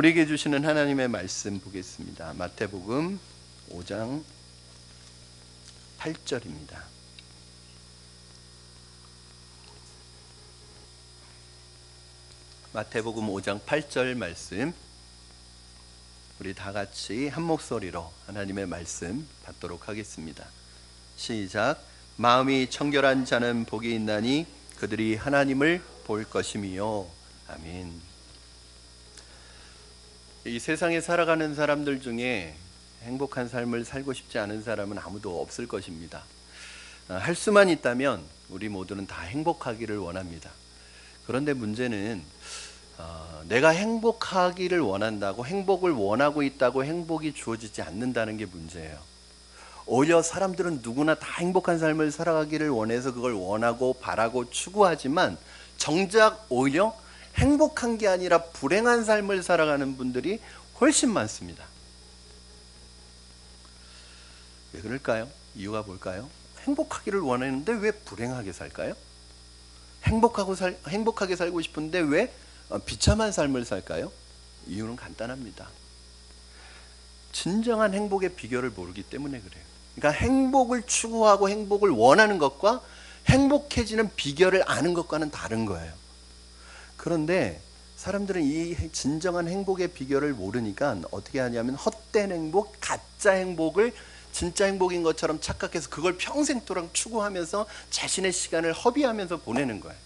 우리에게 주시는 하나님의 말씀 보겠습니다. 마태복음 5장 8절입니다. 마태복음 5장 8절 말씀, 우리 다 같이 한 목소리로 하나님의 말씀 받도록 하겠습니다. 시작. 마음이 청결한 자는 복이 있나니 그들이 하나님을 볼 것임이요. 아멘. 이 세상에 살아가는 사람들 중에 행복한 삶을 살고 싶지 않은 사람은 아무도 없을 것입니다. 할 수만 있다면 우리 모두는 다 행복하기를 원합니다. 그런데 문제는 내가 행복하기를 원한다고, 행복을 원하고 있다고 행복이 주어지지 않는다는 게 문제예요. 오히려 사람들은 누구나 다 행복한 삶을 살아가기를 원해서 그걸 원하고 바라고 추구하지만 정작 오히려 행복한 게 아니라 불행한 삶을 살아가는 분들이 훨씬 많습니다. 왜 그럴까요? 이유가 뭘까요? 행복하기를 원하는데 왜 불행하게 살까요? 행복하게 살고 싶은데 왜 비참한 삶을 살까요? 이유는 간단합니다. 진정한 행복의 비결을 모르기 때문에 그래요. 그러니까 행복을 추구하고 행복을 원하는 것과 행복해지는 비결을 아는 것과는 다른 거예요. 그런데 사람들은 이 진정한 행복의 비결을 모르니까 어떻게 하냐면 헛된 행복, 가짜 행복을 진짜 행복인 것처럼 착각해서 그걸 평생토록 추구하면서 자신의 시간을 허비하면서 보내는 거예요.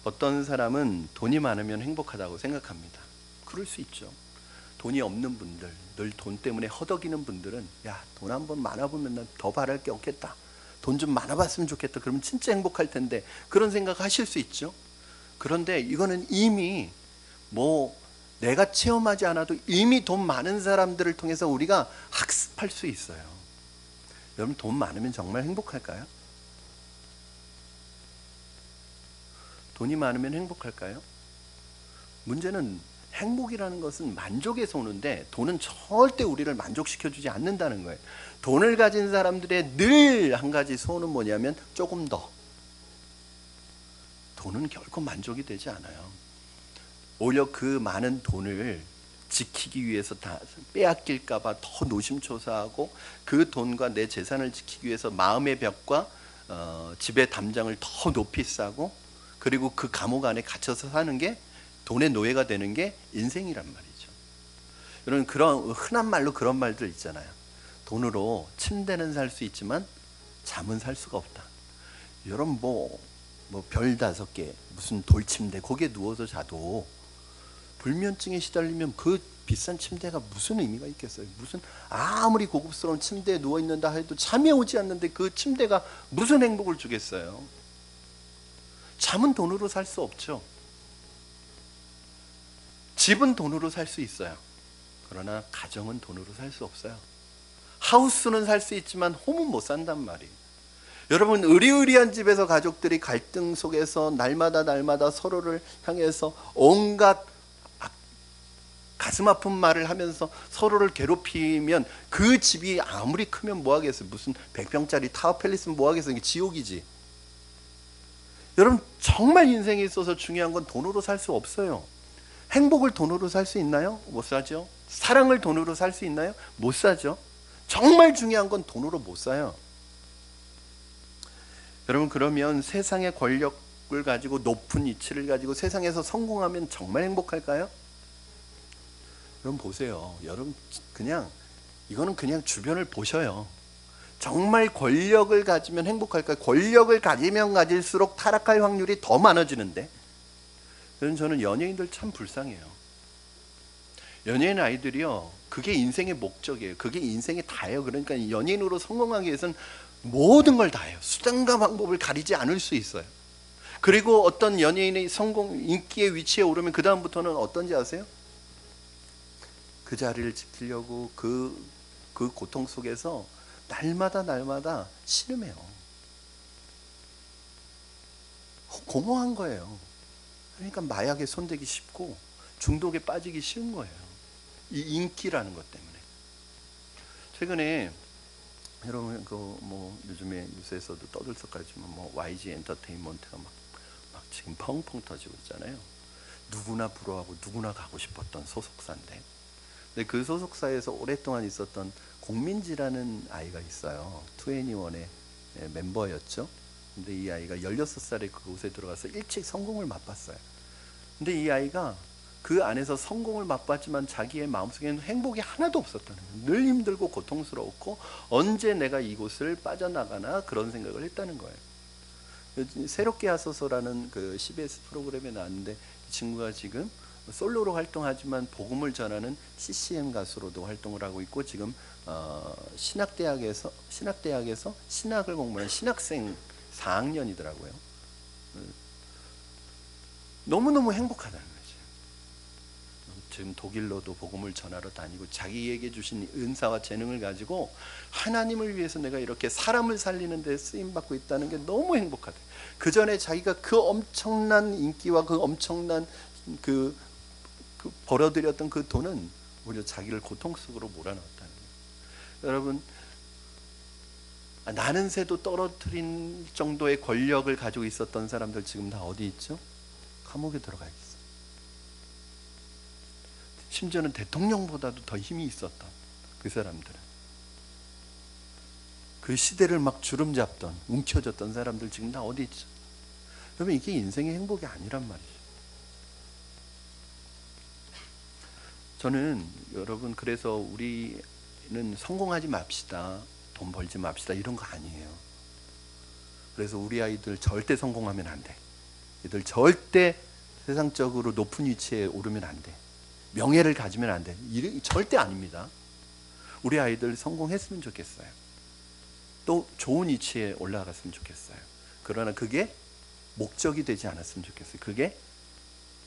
어떤 사람은 돈이 많으면 행복하다고 생각합니다. 그럴 수 있죠. 돈이 없는 분들, 늘 돈 때문에 허덕이는 분들은 야, 돈 한번 많아보면 난 더 바랄 게 없겠다. 돈 좀 많아봤으면 좋겠다. 그러면 진짜 행복할 텐데, 그런 생각 하실 수 있죠. 그런데 이거는 이미 내가 체험하지 않아도 이미 돈 많은 사람들을 통해서 우리가 학습할 수 있어요. 여러분, 돈 많으면 정말 행복할까요? 돈이 많으면 행복할까요? 문제는 행복이라는 것은 만족에서 오는데 돈은 절대 우리를 만족시켜주지 않는다는 거예요. 돈을 가진 사람들의 늘 한 가지 소원은 뭐냐면 조금 더. 돈은 결코 만족이 되지 않아요. 오히려 그 많은 돈을 지키기 위해서 다 빼앗길까 봐 더 노심초사하고, 그 돈과 내 재산을 지키기 위해서 마음의 벽과 집의 담장을 더 높이 쌓고, 그리고 그 감옥 안에 갇혀서 사는 게, 돈의 노예가 되는 게 인생이란 말이죠. 여러분, 그런 흔한 말로 그런 말들 있잖아요. 돈으로 침대는 살 수 있지만 잠은 살 수가 없다. 여러분, 별 5개 무슨 돌침대 거기에 누워서 자도 불면증에 시달리면 그 비싼 침대가 무슨 의미가 있겠어요? 무슨 아무리 고급스러운 침대에 누워 있는다 해도 잠이 오지 않는데 그 침대가 무슨 행복을 주겠어요? 잠은 돈으로 살 수 없죠. 집은 돈으로 살 수 있어요. 그러나 가정은 돈으로 살 수 없어요. 하우스는 살 수 있지만 홈은 못 산단 말이에요. 여러분, 의리의리한 집에서 가족들이 갈등 속에서 날마다 서로를 향해서 온갖 가슴 아픈 말을 하면서 서로를 괴롭히면 그 집이 아무리 크면 뭐 하겠어요? 무슨 100평짜리 타워팰리스는 뭐 하겠어요? 이게 지옥이지. 여러분, 정말 인생에 있어서 중요한 건 돈으로 살 수 없어요. 행복을 돈으로 살 수 있나요? 못 사죠. 사랑을 돈으로 살 수 있나요? 못 사죠. 정말 중요한 건 돈으로 못 사요. 여러분, 그러면 세상의 권력을 가지고 높은 위치를 가지고 세상에서 성공하면 정말 행복할까요? 여러분 보세요. 여러분 이거는 그냥 주변을 보셔요. 정말 권력을 가지면 행복할까요? 권력을 가지면 가질수록 타락할 확률이 더 많아지는데. 그래서 저는 연예인들 참 불쌍해요. 연예인 아이들이요, 그게 인생의 목적이에요. 그게 인생이 다예요. 그러니까 연예인으로 성공하기 위해서는 모든 걸 다 해요. 수단과 방법을 가리지 않을 수 있어요. 그리고 어떤 연예인의 성공, 인기의 위치에 오르면 그 다음부터는 어떤지 아세요? 그 자리를 지키려고 그 고통 속에서 날마다 씨름해요. 공허한 거예요. 그러니까 마약에 손대기 쉽고 중독에 빠지기 쉬운 거예요. 이 인기라는 것 때문에. 최근에 여러분 요즘에 뉴스에서도 떠들썩하지만 YG 엔터테인먼트가 막 지금 펑펑 터지고 있잖아요. 누구나 부러워하고 누구나 가고 싶었던 소속사인데, 근데 그 소속사에서 오랫동안 있었던 공민지라는 아이가 있어요. 2NE1의 멤버였죠. 근데 이 아이가 16살에 그곳에 들어가서 일찍 성공을 맛봤어요. 근데 이 아이가 그 안에서 성공을 맛봤지만 자기의 마음속에는 행복이 하나도 없었다는 거예요. 늘 힘들고 고통스러웠고 언제 내가 이곳을 빠져나가나 그런 생각을 했다는 거예요. 새롭게 하소서라는 그 CBS 프로그램에 나왔는데, 이 친구가 지금 솔로로 활동하지만 복음을 전하는 CCM 가수로도 활동을 하고 있고, 지금 신학대학에서 신학을 공부하는 신학생 4학년이더라고요. 너무너무 행복하다는 거죠. 지금 독일로도 복음을 전하러 다니고 자기에게 주신 은사와 재능을 가지고 하나님을 위해서 내가 이렇게 사람을 살리는 데 쓰임받고 있다는 게 너무 행복하다. 그 전에 자기가 그 엄청난 인기와 그 엄청난 그 벌어들였던 그 돈은 오히려 자기를 고통 속으로 몰아넣었다는 거예요. 여러분, 나는 새도 떨어뜨린 정도의 권력을 가지고 있었던 사람들 지금 다 어디 있죠? 감옥에 들어가 있어. 심지어는 대통령보다도 더 힘이 있었던 그 사람들은, 그 시대를 막 주름잡던 움켜쥐었던 사람들 지금 다 어디 있죠? 여러분, 이게 인생의 행복이 아니란 말이죠. 저는 여러분, 그래서 우리는 성공하지 맙시다, 돈 벌지 맙시다 이런 거 아니에요. 그래서 우리 아이들 절대 성공하면 안 돼. 얘들 절대 세상적으로 높은 위치에 오르면 안 돼. 명예를 가지면 안 돼. 절대 아닙니다. 우리 아이들 성공했으면 좋겠어요. 또 좋은 위치에 올라갔으면 좋겠어요. 그러나 그게 목적이 되지 않았으면 좋겠어요. 그게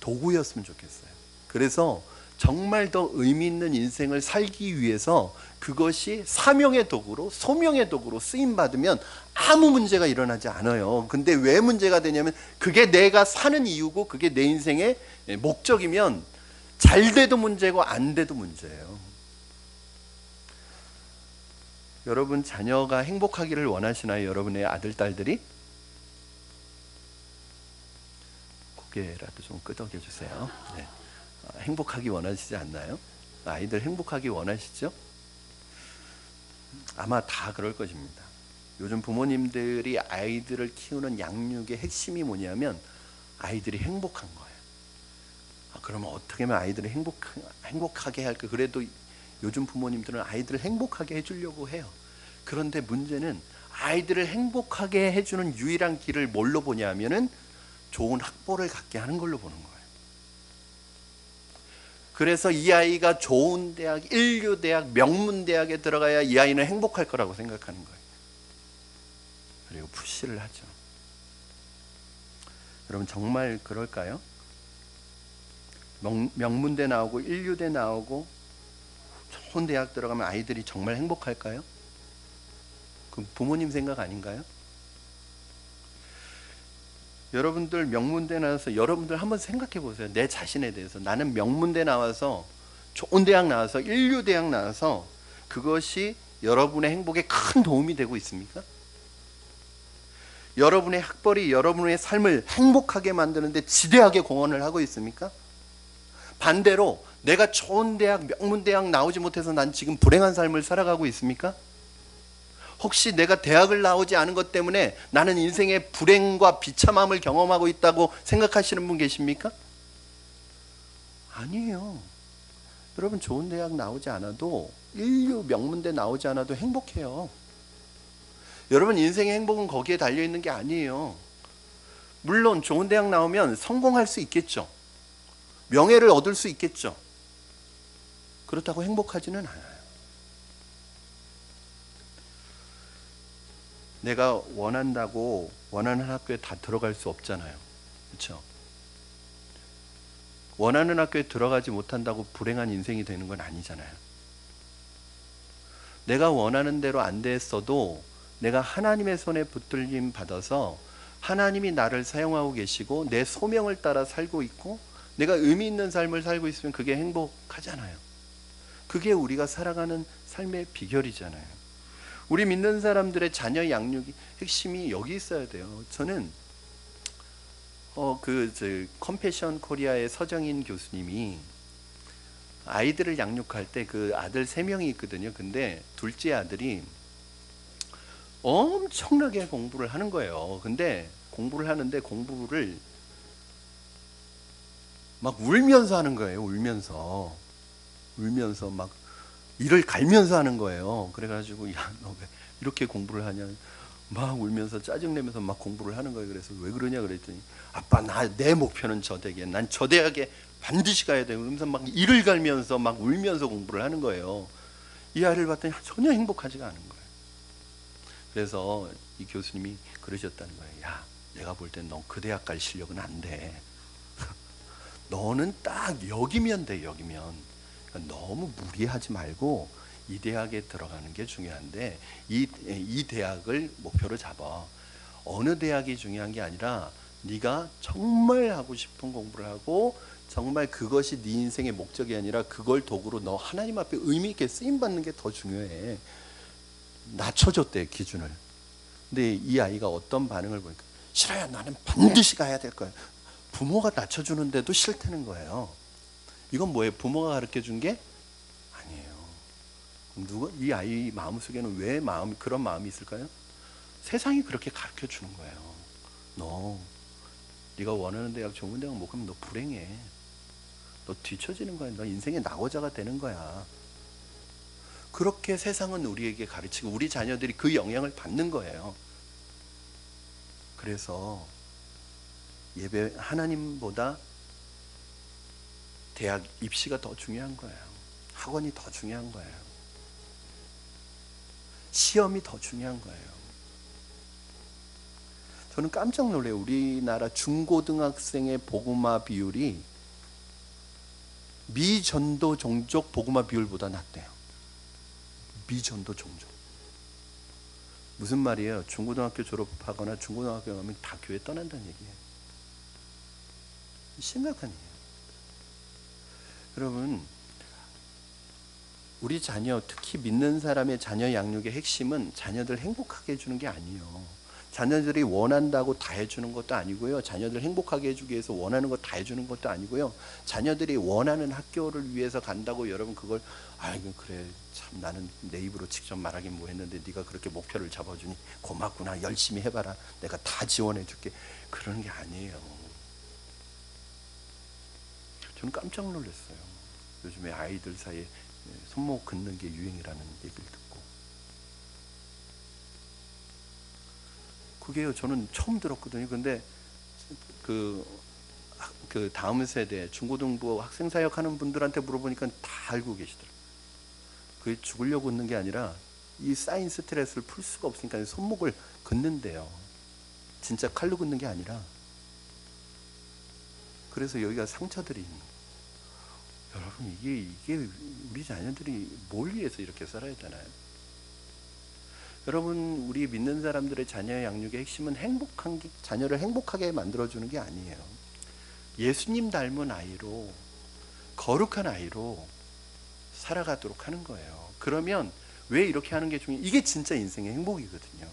도구였으면 좋겠어요. 그래서 정말 더 의미 있는 인생을 살기 위해서 그것이 사명의 도구로, 소명의 도구로 쓰임받으면 아무 문제가 일어나지 않아요. 근데 왜 문제가 되냐면, 그게 내가 사는 이유고 그게 내 인생의 목적이면 잘 돼도 문제고 안 돼도 문제예요. 여러분, 자녀가 행복하기를 원하시나요? 여러분의 아들, 딸들이? 고개라도 좀 끄덕여 주세요. 네. 행복하기 원하시지 않나요? 아이들 행복하기 원하시죠? 아마 다 그럴 것입니다. 요즘 부모님들이 아이들을 키우는 양육의 핵심이 뭐냐면 아이들이 행복한 거예요. 그러면 어떻게 하면 아이들을 행복하게 할까? 그래도 요즘 부모님들은 아이들을 행복하게 해주려고 해요. 그런데 문제는 아이들을 행복하게 해주는 유일한 길을 뭘로 보냐 하면은 좋은 학벌을 갖게 하는 걸로 보는 거예요. 그래서 이 아이가 좋은 대학, 인류대학, 명문대학에 들어가야 이 아이는 행복할 거라고 생각하는 거예요. 그리고 푸시를 하죠. 여러분, 정말 그럴까요? 명문대 나오고 인류대 나오고 좋은 대학 들어가면 아이들이 정말 행복할까요? 그 부모님 생각 아닌가요? 여러분들 명문대 나와서 여러분들 한번 생각해 보세요. 내 자신에 대해서. 나는 명문대 나와서, 좋은 대학 나와서, 인류대학 나와서 그것이 여러분의 행복에 큰 도움이 되고 있습니까? 여러분의 학벌이 여러분의 삶을 행복하게 만드는데 지대하게 공헌을 하고 있습니까? 반대로 내가 좋은 대학, 명문대학 나오지 못해서 난 지금 불행한 삶을 살아가고 있습니까? 혹시 내가 대학을 나오지 않은 것 때문에 나는 인생의 불행과 비참함을 경험하고 있다고 생각하시는 분 계십니까? 아니에요. 여러분, 좋은 대학 나오지 않아도, 인류 명문대 나오지 않아도 행복해요. 여러분, 인생의 행복은 거기에 달려있는 게 아니에요. 물론 좋은 대학 나오면 성공할 수 있겠죠. 명예를 얻을 수 있겠죠. 그렇다고 행복하지는 않아요. 내가 원한다고 원하는 학교에 다 들어갈 수 없잖아요. 그렇죠? 원하는 학교에 들어가지 못한다고 불행한 인생이 되는 건 아니잖아요. 내가 원하는 대로 안 됐어도 내가 하나님의 손에 붙들림 받아서 하나님이 나를 사용하고 계시고 내 소명을 따라 살고 있고 내가 의미 있는 삶을 살고 있으면 그게 행복하잖아요. 그게 우리가 살아가는 삶의 비결이잖아요. 우리 믿는 사람들의 자녀 양육이 핵심이 여기 있어야 돼요. 저는 컴패션 코리아의 서정인 교수님이 아이들을 양육할 때 그 아들 3명이 있거든요. 근데 둘째 아들이 엄청나게 공부를 하는 거예요. 근데 공부를 하는데 공부를 막 울면서 하는 거예요. 울면서 막 이를 갈면서 하는 거예요. 그래가지고 야, 너 왜 이렇게 공부를 하냐? 막 울면서 짜증내면서 막 공부를 하는 거예요. 그래서 왜 그러냐 그랬더니 아빠 내 목표는 저 대학에 난 저 대학에 반드시 가야 돼요. 그러면서 막 이를 갈면서 막 울면서 공부를 하는 거예요. 이 아이를 봤더니 전혀 행복하지가 않은 거예요. 그래서 이 교수님이 그러셨다는 거예요. 야, 내가 볼 땐 너 그 대학 갈 실력은 안 돼. 너는 딱 여기면 돼. 여기면. 그러니까 너무 무리하지 말고 이 대학에 들어가는 게 중요한데 이 대학을 목표로 잡아. 어느 대학이 중요한 게 아니라 네가 정말 하고 싶은 공부를 하고 정말 그것이 네 인생의 목적이 아니라 그걸 도구로 너 하나님 앞에 의미 있게 쓰임 받는 게 더 중요해. 낮춰줬대 기준을. 근데 이 아이가 어떤 반응을 보니까 싫어요. 나는 반드시 가야 될 거예요. 부모가 낮춰주는데도 싫다는 거예요. 이건 뭐예요? 부모가 가르쳐준 게 아니에요. 이 아이 마음속에는 왜 그런 마음이 있을까요? 세상이 그렇게 가르쳐 주는 거예요. 네가 원하는 대학 좋은 대학 못 가면 너 불행해. 너 뒤처지는 거야. 너 인생의 낙오자가 되는 거야. 그렇게 세상은 우리에게 가르치고 우리 자녀들이 그 영향을 받는 거예요. 그래서 예배 하나님보다 대학 입시가 더 중요한 거예요. 학원이 더 중요한 거예요. 시험이 더 중요한 거예요. 저는 깜짝 놀래요. 우리나라 중고등학생의 복음화 비율이 미전도 종족 복음화 비율보다 낮대요. 미전도 종족. 무슨 말이에요? 중고등학교 졸업하거나 중고등학교 가면 다 교회 떠난다는 얘기예요. 심각한 얘기예요. 여러분, 우리 자녀, 특히 믿는 사람의 자녀 양육의 핵심은 자녀들 행복하게 해주는 게 아니에요. 자녀들이 원한다고 다 해주는 것도 아니고요. 자녀들 행복하게 해주기 위해서 원하는 거 다 해주는 것도 아니고요. 자녀들이 원하는 학교를 위해서 간다고 여러분 그걸 아이고 그래 참 나는 내 입으로 직접 말하긴 뭐했는데 네가 그렇게 목표를 잡아주니 고맙구나 열심히 해봐라 내가 다 지원해줄게 그러는 게 아니에요. 저는 깜짝 놀랐어요. 요즘에 아이들 사이에 손목 긋는 게 유행이라는 얘기를 듣고 그게요 저는 처음 들었거든요. 근데 그 다음 세대 중고등부 학생 사역 하는 분들한테 물어보니까 다 알고 계시더라고요. 그게 죽으려고 긋는 게 아니라 이 쌓인 스트레스를 풀 수가 없으니까 손목을 긋는데요. 진짜 칼로 긋는 게 아니라. 그래서 여기가 상처들이 있는 거예요. 여러분 이게 우리 자녀들이 뭘 위해서 이렇게 살아야 되나요? 여러분 우리 믿는 사람들의 자녀 양육의 핵심은 자녀를 행복하게 만들어주는 게 아니에요. 예수님 닮은 아이로 거룩한 아이로 살아가도록 하는 거예요. 그러면 왜 이렇게 하는 게 중요해요? 이게 진짜 인생의 행복이거든요.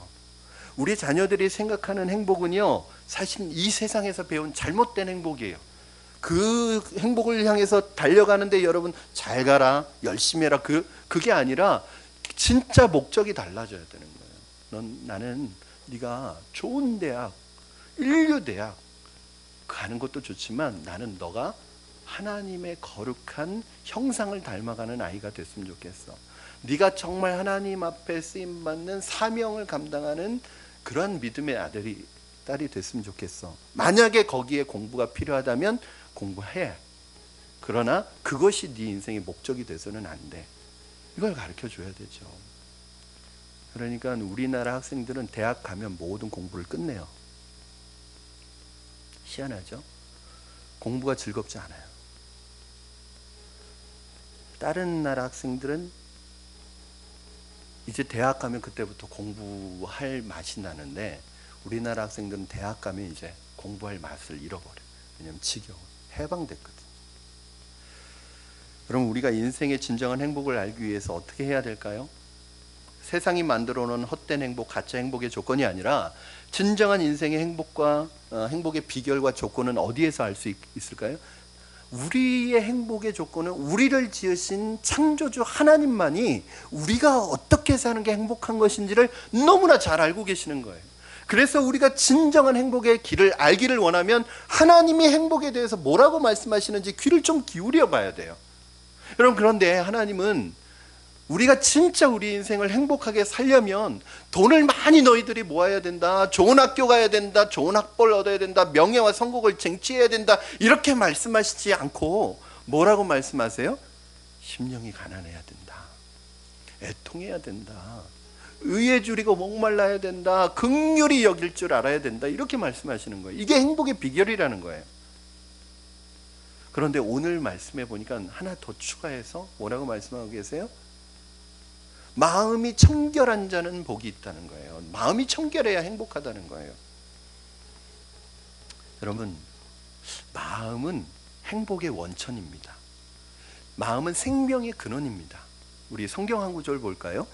우리 자녀들이 생각하는 행복은요 사실 이 세상에서 배운 잘못된 행복이에요. 그 행복을 향해서 달려가는데 여러분 잘 가라 열심히 해라 그게 아니라 진짜 목적이 달라져야 되는 거예요. 나는 네가 좋은 대학, 인류 대학 가는 것도 좋지만 나는 너가 하나님의 거룩한 형상을 닮아가는 아이가 됐으면 좋겠어. 네가 정말 하나님 앞에 쓰임받는 사명을 감당하는 그런 믿음의 아들이 딸이 됐으면 좋겠어. 만약에 거기에 공부가 필요하다면 공부해. 그러나 그것이 네 인생의 목적이 돼서는 안 돼. 이걸 가르쳐줘야 되죠. 그러니까 우리나라 학생들은 대학 가면 모든 공부를 끝내요. 희한하죠? 공부가 즐겁지 않아요. 다른 나라 학생들은 이제 대학 가면 그때부터 공부할 맛이 나는데 우리나라 학생들은 대학 가면 이제 공부할 맛을 잃어버려요. 왜냐하면 지겨워. 해방됐거든요. 그럼 우리가 인생의 진정한 행복을 알기 위해서 어떻게 해야 될까요? 세상이 만들어 놓은 헛된 행복, 가짜 행복의 조건이 아니라 진정한 인생의 행복과 행복의 비결과 조건은 어디에서 알 수 있을까요? 우리의 행복의 조건은 우리를 지으신 창조주 하나님만이 우리가 어떻게 사는 게 행복한 것인지를 너무나 잘 알고 계시는 거예요. 그래서 우리가 진정한 행복의 길을 알기를 원하면 하나님이 행복에 대해서 뭐라고 말씀하시는지 귀를 좀 기울여 봐야 돼요. 여러분, 그런데 하나님은 우리가 진짜 우리 인생을 행복하게 살려면 돈을 많이 너희들이 모아야 된다, 좋은 학교 가야 된다, 좋은 학벌을 얻어야 된다, 명예와 성공을 쟁취해야 된다, 이렇게 말씀하시지 않고 뭐라고 말씀하세요? 심령이 가난해야 된다, 애통해야 된다, 의에 줄이고 목말라야 된다, 긍휼히 여길 줄 알아야 된다, 이렇게 말씀하시는 거예요. 이게 행복의 비결이라는 거예요. 그런데 오늘 말씀해 보니까 하나 더 추가해서 뭐라고 말씀하고 계세요? 마음이 청결한 자는 복이 있다는 거예요. 마음이 청결해야 행복하다는 거예요. 여러분, 마음은 행복의 원천입니다. 마음은 생명의 근원입니다. 우리 성경 한 구절 볼까요?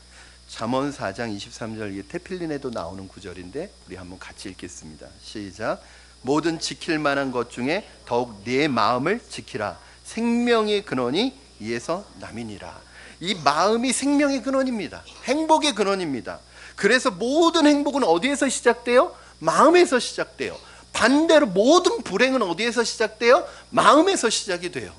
잠언 4장 23절, 이게 테필린에도 나오는 구절인데 우리 한번 같이 읽겠습니다. 시작. 모든 지킬 만한 것 중에 더욱 내 마음을 지키라. 생명의 근원이 이에서 남이니라. 이 마음이 생명의 근원입니다. 행복의 근원입니다. 그래서 모든 행복은 어디에서 시작돼요? 마음에서 시작돼요. 반대로 모든 불행은 어디에서 시작돼요? 마음에서 시작이 돼요.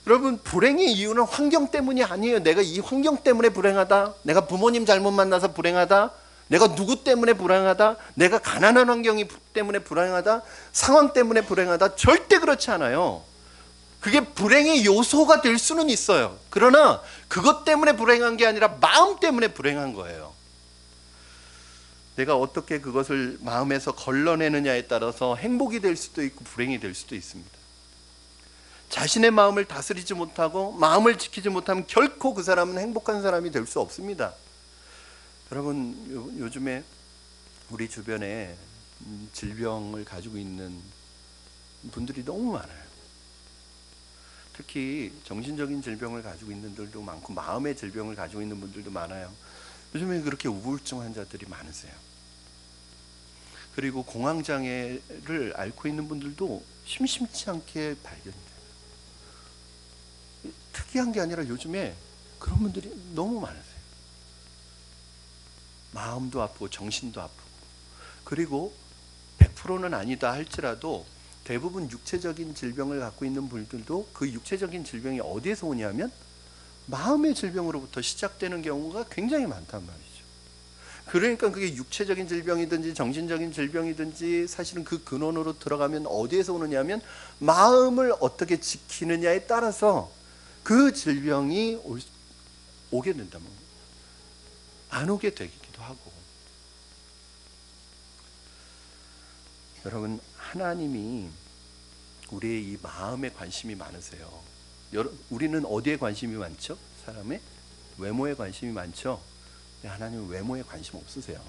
여러분, 불행의 이유는 환경 때문이 아니에요. 내가 이 환경 때문에 불행하다, 내가 부모님 잘못 만나서 불행하다, 내가 누구 때문에 불행하다, 내가 가난한 환경 때문에 불행하다, 상황 때문에 불행하다, 절대 그렇지 않아요. 그게 불행의 요소가 될 수는 있어요. 그러나 그것 때문에 불행한 게 아니라 마음 때문에 불행한 거예요. 내가 어떻게 그것을 마음에서 걸러내느냐에 따라서 행복이 될 수도 있고 불행이 될 수도 있습니다. 자신의 마음을 다스리지 못하고 마음을 지키지 못하면 결코 그 사람은 행복한 사람이 될 수 없습니다. 여러분, 요즘에 우리 주변에 질병을 가지고 있는 분들이 너무 많아요. 특히 정신적인 질병을 가지고 있는 분들도 많고 마음의 질병을 가지고 있는 분들도 많아요. 요즘에 그렇게 우울증 환자들이 많으세요. 그리고 공황장애를 앓고 있는 분들도 심심치 않게 발견돼요. 특이한 게 아니라 요즘에 그런 분들이 너무 많으세요. 마음도 아프고 정신도 아프고. 그리고 100%는 아니다 할지라도 대부분 육체적인 질병을 갖고 있는 분들도 그 육체적인 질병이 어디에서 오냐면 마음의 질병으로부터 시작되는 경우가 굉장히 많단 말이죠. 그러니까 그게 육체적인 질병이든지 정신적인 질병이든지 사실은 그 근원으로 들어가면 어디에서 오느냐면 마음을 어떻게 지키느냐에 따라서 그 질병이 오게 된다면 안 오게 되기도 하고. 여러분, 하나님이 우리의 이 마음에 관심이 많으세요. 우리는 어디에 관심이 많죠? 사람의 외모에 관심이 많죠? 근데 하나님은 외모에 관심 없으세요.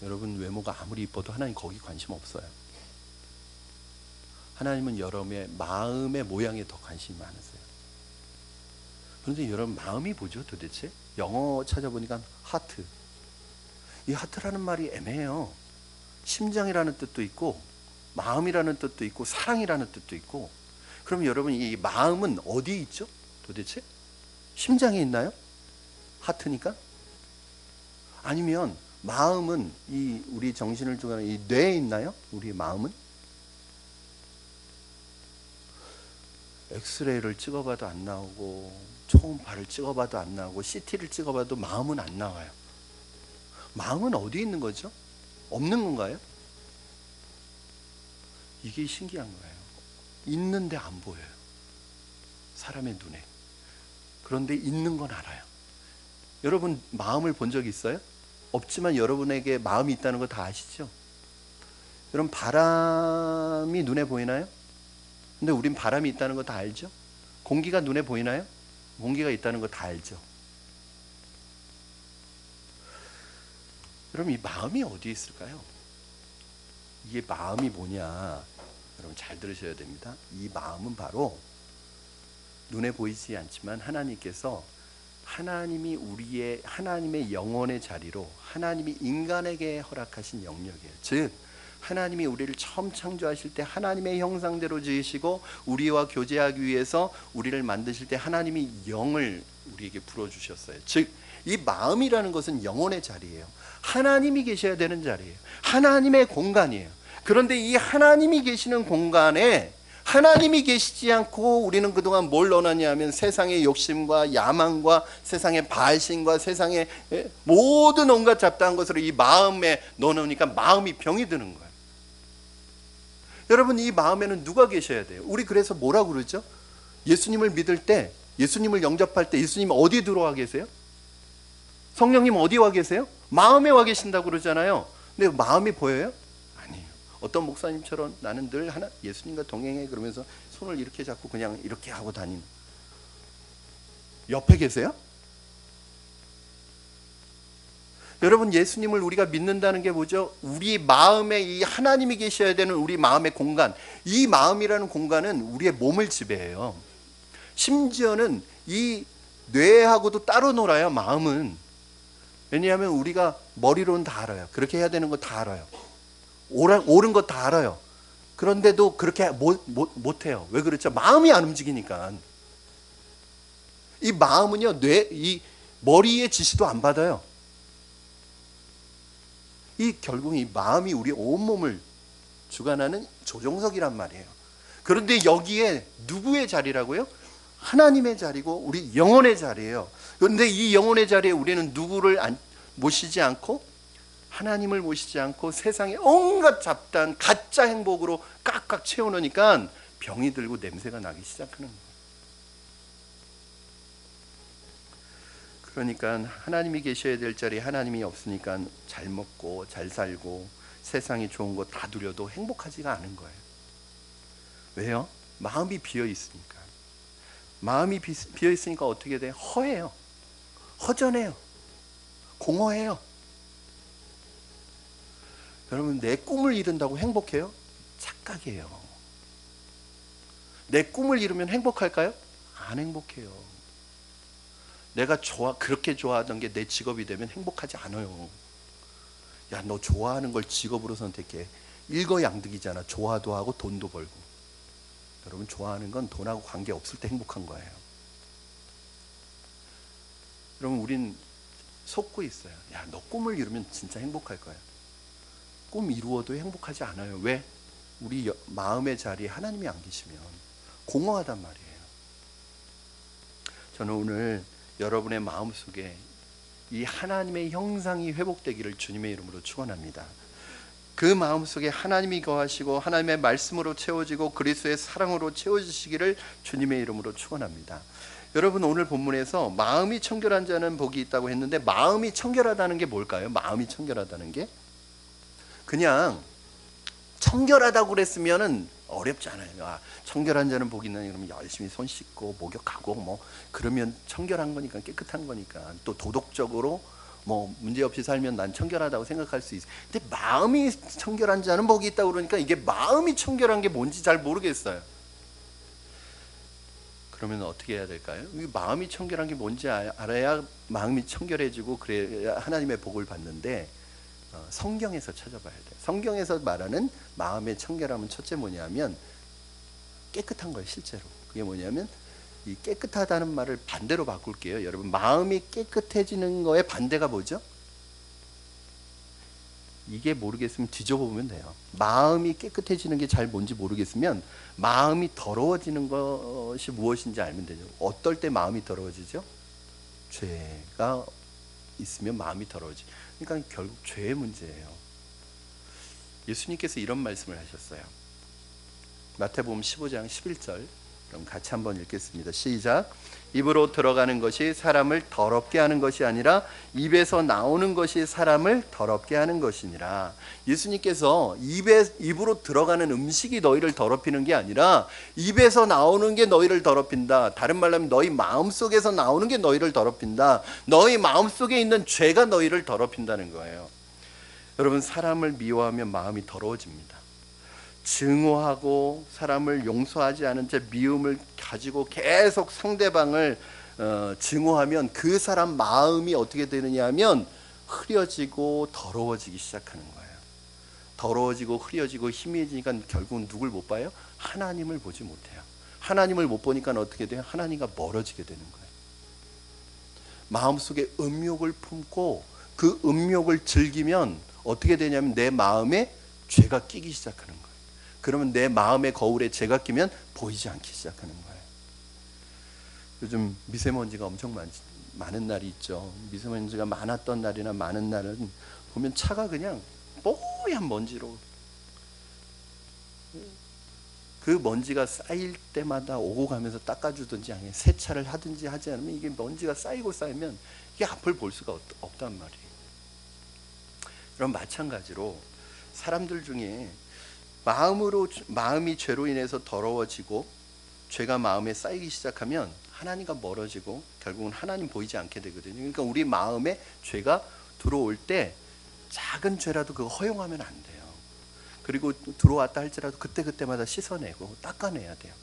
여러분, 외모가 아무리 이뻐도 하나님 거기 관심 없어요. 하나님은 여러분의 마음의 모양에 더 관심이 많으세요. 그런데 여러분, 마음이 뭐죠 도대체? 영어 찾아보니까 하트. 이 하트라는 말이 애매해요. 심장이라는 뜻도 있고 마음이라는 뜻도 있고 사랑이라는 뜻도 있고. 그럼 여러분, 이 마음은 어디에 있죠 도대체? 심장에 있나요? 하트니까? 아니면 마음은 이 우리 정신을 주관하는 이 뇌에 있나요? 우리 마음은? 엑스레이를 찍어봐도 안 나오고 초음파를 찍어봐도 안 나오고 CT를 찍어봐도 마음은 안 나와요. 마음은 어디에 있는 거죠? 없는 건가요? 이게 신기한 거예요. 있는데 안 보여요. 사람의 눈에. 그런데 있는 건 알아요. 여러분, 마음을 본 적 있어요? 없지만 여러분에게 마음이 있다는 거 다 아시죠? 여러분, 바람이 눈에 보이나요? 근데 우린 바람이 있다는 거 다 알죠? 공기가 눈에 보이나요? 공기가 있다는 거 다 알죠? 여러분, 이 마음이 어디에 있을까요? 이게 마음이 뭐냐? 여러분, 잘 들으셔야 됩니다. 이 마음은 바로 눈에 보이지 않지만 하나님께서 하나님의 영혼의 자리로 하나님이 인간에게 허락하신 영역이에요. 즉 하나님이 우리를 처음 창조하실 때 하나님의 형상대로 지으시고 우리와 교제하기 위해서 우리를 만드실 때 하나님이 영을 우리에게 불어주셨어요. 즉 이 마음이라는 것은 영혼의 자리예요. 하나님이 계셔야 되는 자리예요. 하나님의 공간이에요. 그런데 이 하나님이 계시는 공간에 하나님이 계시지 않고 우리는 그동안 뭘 넣어놨냐 하면 세상의 욕심과 야망과 세상의 발신과 세상의 모든 온갖 잡다한 것으로 이 마음에 넣어놓으니까 마음이 병이 드는 거예요. 여러분 이 마음에는 누가 계셔야 돼요? 우리 그래서 뭐라고 그러죠? 예수님을 믿을 때, 예수님을 영접할 때 예수님 어디 들어와 계세요? 성령님 어디 와 계세요? 마음에 와 계신다고 그러잖아요. 근데 마음이 보여요? 아니에요. 어떤 목사님처럼 나는 늘 예수님과 동행해 그러면서 손을 이렇게 잡고 그냥 이렇게 하고 다니는, 옆에 계세요? 여러분 예수님을 우리가 믿는다는 게 뭐죠? 우리 마음에 이 하나님이 계셔야 되는 우리 마음의 공간, 이 마음이라는 공간은 우리의 몸을 지배해요. 심지어는 이 뇌하고도 따로 놀아요. 마음은. 왜냐하면 우리가 머리로는 다 알아요. 그렇게 해야 되는 거 다 알아요. 옳은 거 다 알아요. 그런데도 그렇게 못해요. 왜 그렇죠? 마음이 안 움직이니까. 이 마음은요, 이 머리의 지시도 안 받아요. 결국 이 마음이 우리 온몸을 주관하는 조종석이란 말이에요. 그런데 여기에 누구의 자리라고요? 하나님의 자리고 우리 영혼의 자리예요. 그런데 이 영혼의 자리에 우리는 누구를 모시지 않고, 하나님을 모시지 않고 세상의 온갖 잡다한 가짜 행복으로 꽉꽉 채워놓으니까 병이 들고 냄새가 나기 시작하는 거예요. 그러니까 하나님이 계셔야 될 자리에 하나님이 없으니까 잘 먹고 잘 살고 세상이 좋은 거 다 누려도 행복하지가 않은 거예요. 왜요? 마음이 비어 있으니까. 마음이 비어 있으니까 어떻게 돼요? 허해요. 허전해요. 공허해요. 여러분 내 꿈을 이룬다고 행복해요? 착각이에요. 내 꿈을 이루면 행복할까요? 안 행복해요. 내가 그렇게 좋아하던 게 내 직업이 되면 행복하지 않아요. 야, 너 좋아하는 걸 직업으로 선택해. 일거양득이잖아. 좋아도 하고 돈도 벌고. 여러분 좋아하는 건 돈하고 관계없을 때 행복한 거예요. 여러분 우린 속고 있어요. 야, 너 꿈을 이루면 진짜 행복할 거야. 꿈 이루어도 행복하지 않아요. 왜? 우리 마음의 자리에 하나님이 안 계시면 공허하단 말이에요. 저는 오늘 여러분의 마음속에 이 하나님의 형상이 회복되기를 주님의 이름으로 축원합니다. 그 마음속에 하나님이 거하시고 하나님의 말씀으로 채워지고 그리스도의 사랑으로 채워지시기를 주님의 이름으로 축원합니다. 여러분 오늘 본문에서 마음이 청결한 자는 복이 있다고 했는데 마음이 청결하다는 게 뭘까요? 마음이 청결하다는 게 그냥 청결하다고 그랬으면은 어렵지 않아요. 청결한 자는 복이 있나니 그러면 열심히 손 씻고 목욕하고 뭐 그러면 청결한 거니까 깨끗한 거니까 또 도덕적으로 뭐 문제 없이 살면 난 청결하다고 생각할 수 있어요. 근데 마음이 청결한 자는 복이 있다고 그러니까 이게 마음이 청결한 게 뭔지 잘 모르겠어요. 그러면 어떻게 해야 될까요? 이 마음이 청결한 게 뭔지 알아야 마음이 청결해지고 그래야 하나님의 복을 받는데 성경에서 찾아봐야 돼요. 성경에서 말하는 마음의 청결함은 첫째 뭐냐면 깨끗한 거예요. 실제로 그게 뭐냐면 이 깨끗하다는 말을 반대로 바꿀게요. 여러분 마음이 깨끗해지는 거의 반대가 뭐죠? 이게 모르겠으면 뒤져보면 돼요. 마음이 깨끗해지는 게 잘 뭔지 모르겠으면 마음이 더러워지는 것이 무엇인지 알면 되죠. 어떨 때 마음이 더러워지죠? 죄가 있으면 마음이 더러워지. 그러니까 결국 죄의 문제예요. 예수님께서 이런 말씀을 하셨어요. 마태복음 15장 11절 그럼 같이 한번 읽겠습니다. 시작. 입으로 들어가는 것이 사람을 더럽게 하는 것이 아니라 입에서 나오는 것이 사람을 더럽게 하는 것이니라. 예수님께서 입으로 들어가는 음식이 너희를 더럽히는 게 아니라 입에서 나오는 게 너희를 더럽힌다. 다른 말로 하면 너희 마음속에서 나오는 게 너희를 더럽힌다. 너희 마음속에 있는 죄가 너희를 더럽힌다는 거예요. 여러분 사람을 미워하면 마음이 더러워집니다. 증오하고 사람을 용서하지 않은 채 미움을 가지고 계속 상대방을 증오하면 그 사람 마음이 어떻게 되느냐 하면 흐려지고 더러워지기 시작하는 거예요. 더러워지고 흐려지고 희미해지니까 결국은 누굴 못 봐요? 하나님을 보지 못해요. 하나님을 못 보니까 어떻게 돼요? 하나님과 멀어지게 되는 거예요. 마음속에 음욕을 품고 그 음욕을 즐기면 어떻게 되냐면 내 마음에 죄가 끼기 시작하는 거예요. 그러면 내 마음의 거울에 죄가 끼면 보이지 않기 시작하는 거예요. 요즘 미세먼지가 엄청 많은 날이 있죠. 미세먼지가 많았던 날이나 많은 날은 보면 차가 그냥 뽀얀 먼지로, 그 먼지가 쌓일 때마다 오고 가면서 닦아주든지 아니면 세차를 하든지 하지 않으면 이게 먼지가 쌓이고 쌓이면 이게 앞을 볼 수가 없단 말이에요. 그럼 마찬가지로 사람들 중에 마음이 죄로 인해서 더러워지고 죄가 마음에 쌓이기 시작하면 하나님과 멀어지고 결국은 하나님 보이지 않게 되거든요. 그러니까 우리 마음에 죄가 들어올 때 작은 죄라도 그거 허용하면 안 돼요. 그리고 들어왔다 할지라도 그때그때마다 씻어내고 닦아내야 돼요.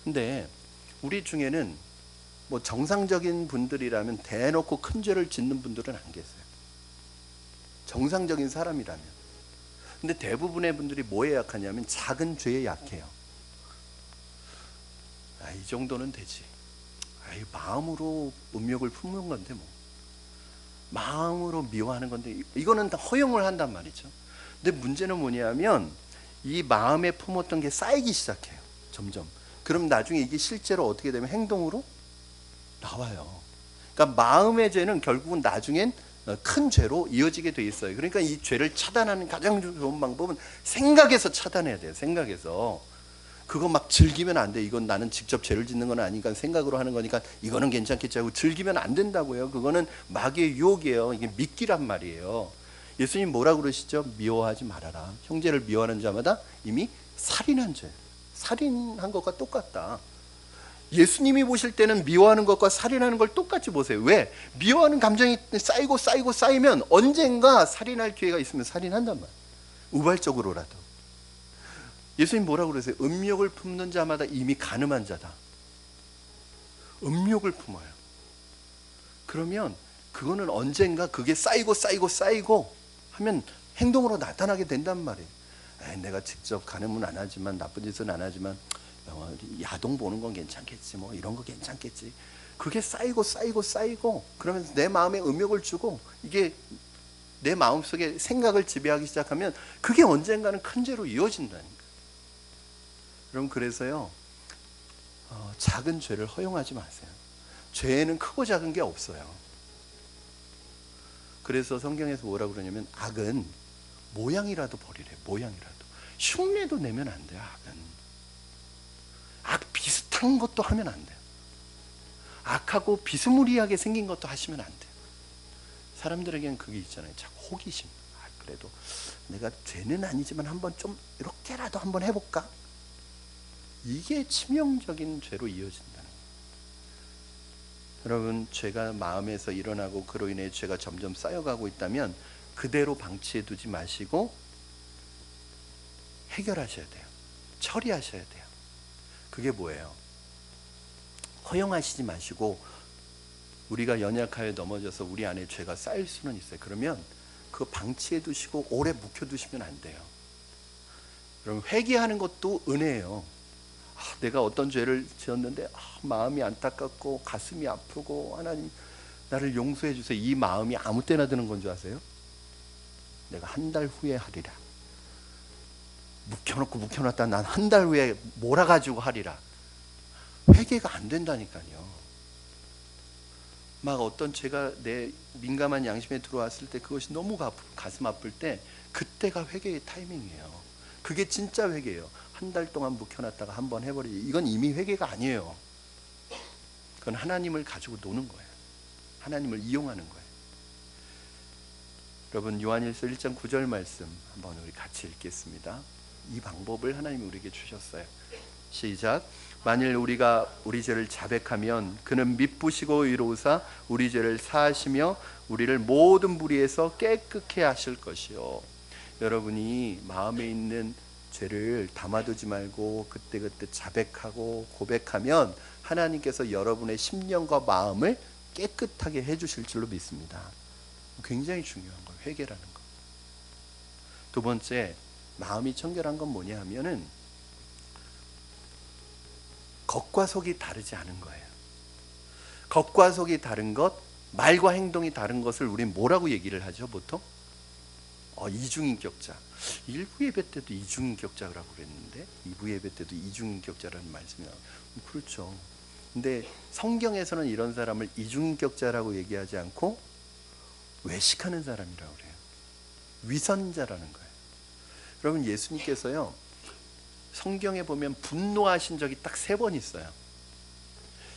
근데 우리 중에는 뭐 정상적인 분들이라면 대놓고 큰 죄를 짓는 분들은 안 계세요. 정상적인 사람이라면. 근데 대부분의 분들이 뭐에 약하냐면 작은 죄에 약해요. 이 정도는 되지. 마음으로 음욕을 품는 건데 뭐. 마음으로 미워하는 건데 이거는 다 허용을 한단 말이죠. 근데 문제는 뭐냐면 이 마음에 품었던 게 쌓이기 시작해요. 점점. 그럼 나중에 이게 실제로 어떻게 되면 행동으로 나와요. 그러니까 마음의 죄는 결국은 나중엔 큰 죄로 이어지게 돼 있어요. 그러니까 이 죄를 차단하는 가장 좋은 방법은 생각에서 차단해야 돼요. 생각에서. 그거 막 즐기면 안 돼. 이건 나는 직접 죄를 짓는 건 아니니까 생각으로 하는 거니까 이거는 괜찮겠지 하고 즐기면 안 된다고요. 그거는 마귀의 유혹이에요. 이게 미끼란 말이에요. 예수님 뭐라고 그러시죠? 미워하지 말아라. 형제를 미워하는 자마다 이미 살인한 죄. 살인한 것과 똑같다. 예수님이 보실 때는 미워하는 것과 살인하는 걸 똑같이 보세요. 왜? 미워하는 감정이 쌓이면 언젠가 살인할 기회가 있으면 살인한단 말이에요. 우발적으로라도. 예수님 뭐라고 그러세요? 음욕을 품는 자마다 이미 간음한 자다. 음욕을 품어요. 그러면 그거는 언젠가 그게 쌓이고 하면 행동으로 나타나게 된단 말이에요. 내가 직접 간음은 안 하지만 나쁜 짓은 안 하지만 야동 보는 건 괜찮겠지, 뭐 이런 거 괜찮겠지. 그게 쌓이고 그러면서 내 마음에 음욕을 주고 이게 내 마음속에 생각을 지배하기 시작하면 그게 언젠가는 큰 죄로 이어진다니까. 여러분 그래서요 작은 죄를 허용하지 마세요. 죄에는 크고 작은 게 없어요. 그래서 성경에서 뭐라고 그러냐면 악은 모양이라도 버리래. 모양이라도. 흉내도 내면 안 돼요. 악 비슷한 것도 하면 안 돼요. 악하고 비스무리하게 생긴 것도 하시면 안 돼요. 사람들에게는 그게 있잖아요. 자꾸 호기심. 그래도 내가 죄는 아니지만 한번 좀 이렇게라도 한번 해볼까? 이게 치명적인 죄로 이어진다는 거예요. 여러분 죄가 마음에서 일어나고 그로 인해 죄가 점점 쌓여가고 있다면 그대로 방치해 두지 마시고 해결하셔야 돼요. 처리하셔야 돼요. 그게 뭐예요? 허용하시지 마시고 우리가 연약하여 넘어져서 우리 안에 죄가 쌓일 수는 있어요. 그러면 그거 방치해 두시고 오래 묵혀 두시면 안 돼요. 여러분 회개하는 것도 은혜예요. 내가 어떤 죄를 지었는데 마음이 안타깝고 가슴이 아프고 하나님 나를 용서해 주세요. 이 마음이 아무 때나 드는 건 줄 아세요? 내가 한 달 후에 하리라. 묵혀놨다 난 한 달 후에 몰아가지고 하리라. 회개가 안 된다니까요. 막 어떤 죄가 내 민감한 양심에 들어왔을 때 그것이 너무 가슴 아플 때 그때가 회개의 타이밍이에요. 그게 진짜 회개예요. 한 달 동안 묵혀놨다가 한번 해버리지. 이건 이미 회개가 아니에요. 그건 하나님을 가지고 노는 거예요. 하나님을 이용하는 거예요. 여러분 요한일서 1장 9절 말씀 한번 우리 같이 읽겠습니다. 이 방법을 하나님이 우리에게 주셨어요. 시작. 만일 우리가 우리 죄를 자백하면 그는 미쁘시고 의로우사 우리 죄를 사하시며 우리를 모든 불의에서 깨끗게 하실 것이요. 여러분이 마음에 있는 죄를 담아두지 말고 그때그때 자백하고 고백하면 하나님께서 여러분의 심령과 마음을 깨끗하게 해주실 줄로 믿습니다. 굉장히 중요한 거예요. 회개라는 거. 두 번째, 마음이 청결한 건 뭐냐 하면은 겉과 속이 다르지 않은 거예요. 겉과 속이 다른 것, 말과 행동이 다른 것을 우린 뭐라고 얘기를 하죠 보통? 이중인격자. 1부 예배 때도 이중인격자라고 그랬는데 2부 예배 때도 이중인격자라는 말씀이 나와요. 그렇죠. 근데 성경에서는 이런 사람을 이중인격자라고 얘기하지 않고 외식하는 사람이라고 그래요. 위선자라는 거예요. 여러분, 예수님께서요 성경에 보면 분노하신 적이 딱 3번 있어요.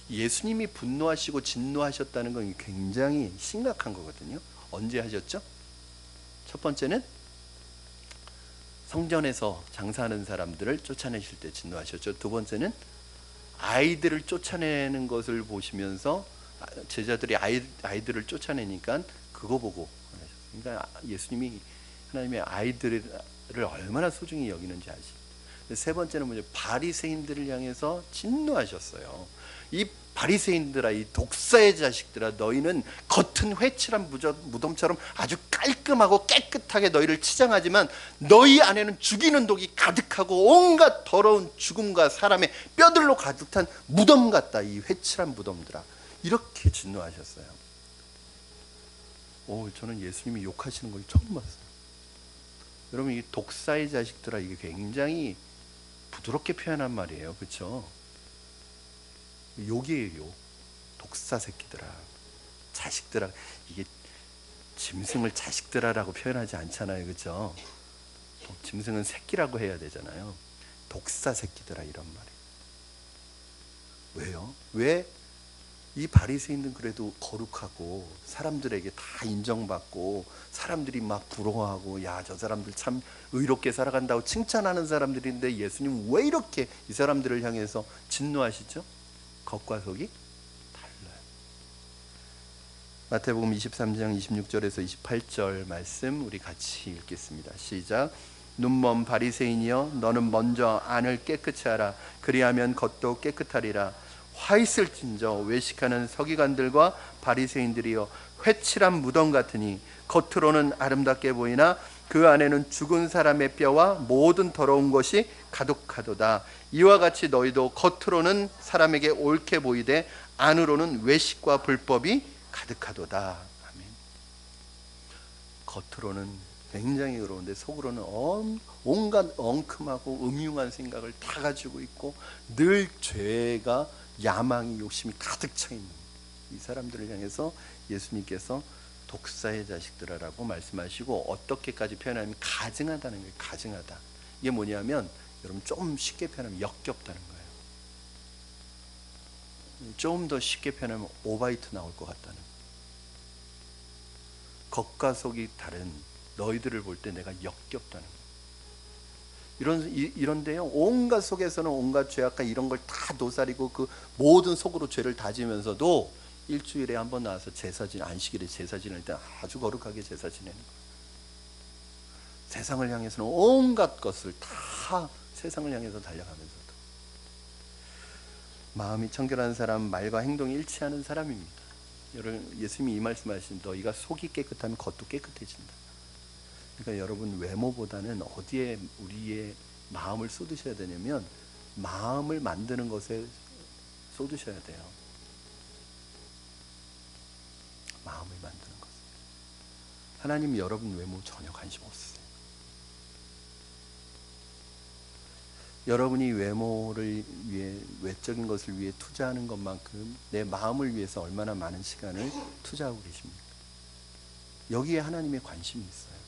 예수님이 분노하시고 진노하셨다는 건 굉장히 심각한 거거든요. 언제 하셨죠? 첫 번째는 성전에서 장사하는 사람들을 쫓아내실 때 진노하셨죠. 두 번째는 아이들을 쫓아내는 것을 보시면서 제자들이 아이들을 쫓아내니까 그거 보고, 그러니까 예수님이 하나님의 아이들을 얼마나 소중히 여기는지 아시죠? 세 번째는 뭐죠? 바리새인들을 향해서 진노하셨어요. 이 바리새인들아, 이 독사의 자식들아, 너희는 겉은 회칠한 무덤처럼 아주 깔끔하고 깨끗하게 너희를 치장하지만 너희 안에는 죽이는 독이 가득하고 온갖 더러운 죽음과 사람의 뼈들로 가득 찬 무덤 같다. 이 회칠한 무덤들아. 이렇게 진노하셨어요. 저는 예수님이 욕하시는 걸 처음 봤어요. 여러분, 이 독사의 자식들아, 이게 굉장히 부드럽게 표현한 말이에요. 그렇죠? 욕이에요, 욕. 독사 새끼들아, 자식들아. 이게 짐승을 자식들아라고 표현하지 않잖아요. 그렇죠? 짐승은 새끼라고 해야 되잖아요. 독사 새끼들아, 이런 말이에요. 왜요? 왜? 이 바리새인들은 그래도 거룩하고 사람들에게 다 인정받고 사람들이 막 부러워하고, 야, 저 사람들 참 의롭게 살아간다고 칭찬하는 사람들인데 예수님은 왜 이렇게 이 사람들을 향해서 진노하시죠? 겉과 속이 달라요. 마태복음 23장 26절에서 28절 말씀 우리 같이 읽겠습니다. 시작. 눈먼 바리새인이여, 너는 먼저 안을 깨끗이 하라. 그리하면 겉도 깨끗하리라. 화 있을진저 외식하는 서기관들과 바리새인들이여, 회칠한 무덤 같으니 겉으로는 아름답게 보이나 그 안에는 죽은 사람의 뼈와 모든 더러운 것이 가득하도다. 이와 같이 너희도 겉으로는 사람에게 옳게 보이되 안으로는 외식과 불법이 가득하도다. 아멘. 겉으로는 굉장히 의로운데 속으로는 온갖 엉큼하고 음흉한 생각을 다 가지고 있고 늘 죄가, 야망이, 욕심이 가득 차 있는 이 사람들을 향해서 예수님께서 독사의 자식들아라고 말씀하시고, 어떻게까지 표현하면 가증하다는 거예요. 가증하다. 이게 뭐냐면 여러분, 좀 쉽게 표현하면 역겹다는 거예요. 좀 더 쉽게 표현하면 오바이트 나올 것 같다는 거예요. 겉과 속이 다른 너희들을 볼 때 내가 역겹다는 거예요. 이런데요, 온갖 속에서는 온갖 죄악과 이런 걸 다 도사리고 그 모든 속으로 죄를 다지면서도 일주일에 한 번 나와서 안식일에 제사 지낼 때 아주 거룩하게 제사 지내는 거예요. 세상을 향해서는 온갖 것을 다 세상을 향해서 달려가면서도 마음이 청결한 사람, 말과 행동이 일치하는 사람입니다. 여러분, 예수님이 이 말씀하신 너희가 속이 깨끗하면 겉도 깨끗해진다. 그러니까 여러분, 외모보다는 어디에 우리의 마음을 쏟으셔야 되냐면 마음을 만드는 것에 쏟으셔야 돼요. 마음을 만드는 것. 하나님 여러분 외모 전혀 관심 없으세요. 여러분이 외모를 위해, 외적인 것을 위해 투자하는 것만큼 내 마음을 위해서 얼마나 많은 시간을 투자하고 계십니까? 여기에 하나님의 관심이 있어요.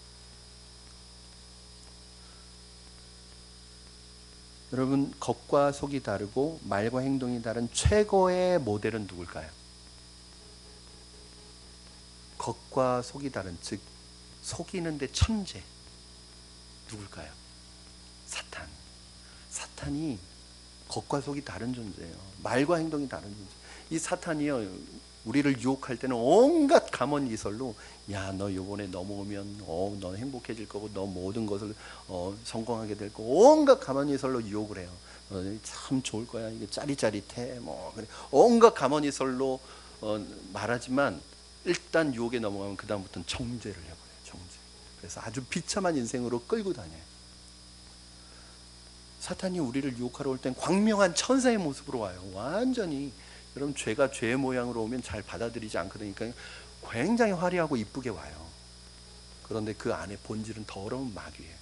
여러분, 겉과 속이 다르고 말과 행동이 다른 최고의 모델은 누굴까요? 겉과 속이 다른, 즉 속이는데 천재, 누굴까요? 사탄. 사탄이 겉과 속이 다른 존재예요. 말과 행동이 다른 존재. 이 사탄이요, 우리를 유혹할 때는 온갖 감언이설로 야, 너 요번에 넘어오면 너 행복해질 거고 너 모든 것을 성공하게 될 거고 온갖 감언이설로 유혹을 해요. 참 좋을 거야. 이게 짜릿짜릿해. 뭐 그래. 온갖 감언이설로 말하지만 일단 유혹에 넘어가면 그 다음부터는 정죄를 해버려요. 정죄. 그래서 아주 비참한 인생으로 끌고 다녀요. 사탄이 우리를 유혹하러 올 땐 광명한 천사의 모습으로 와요. 완전히. 여러분, 죄가 죄의 모양으로 오면 잘 받아들이지 않거든요. 그러니까 굉장히 화려하고 이쁘게 와요. 그런데 그 안에 본질은 더러운 마귀예요.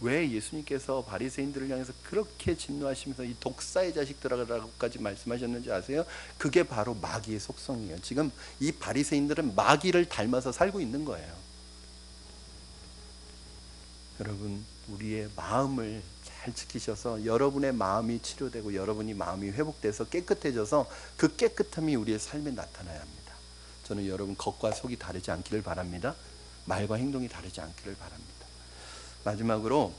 왜 예수님께서 바리새인들을 향해서 그렇게 진노하시면서 이 독사의 자식들아라고까지 말씀하셨는지 아세요? 그게 바로 마귀의 속성이에요. 지금 이 바리새인들은 마귀를 닮아서 살고 있는 거예요. 여러분, 우리의 마음을 잘 지키셔서 여러분의 마음이 치료되고 여러분이 마음이 회복돼서 깨끗해져서 그 깨끗함이 우리의 삶에 나타나야 합니다. 저는 여러분 겉과 속이 다르지 않기를 바랍니다. 말과 행동이 다르지 않기를 바랍니다. 마지막으로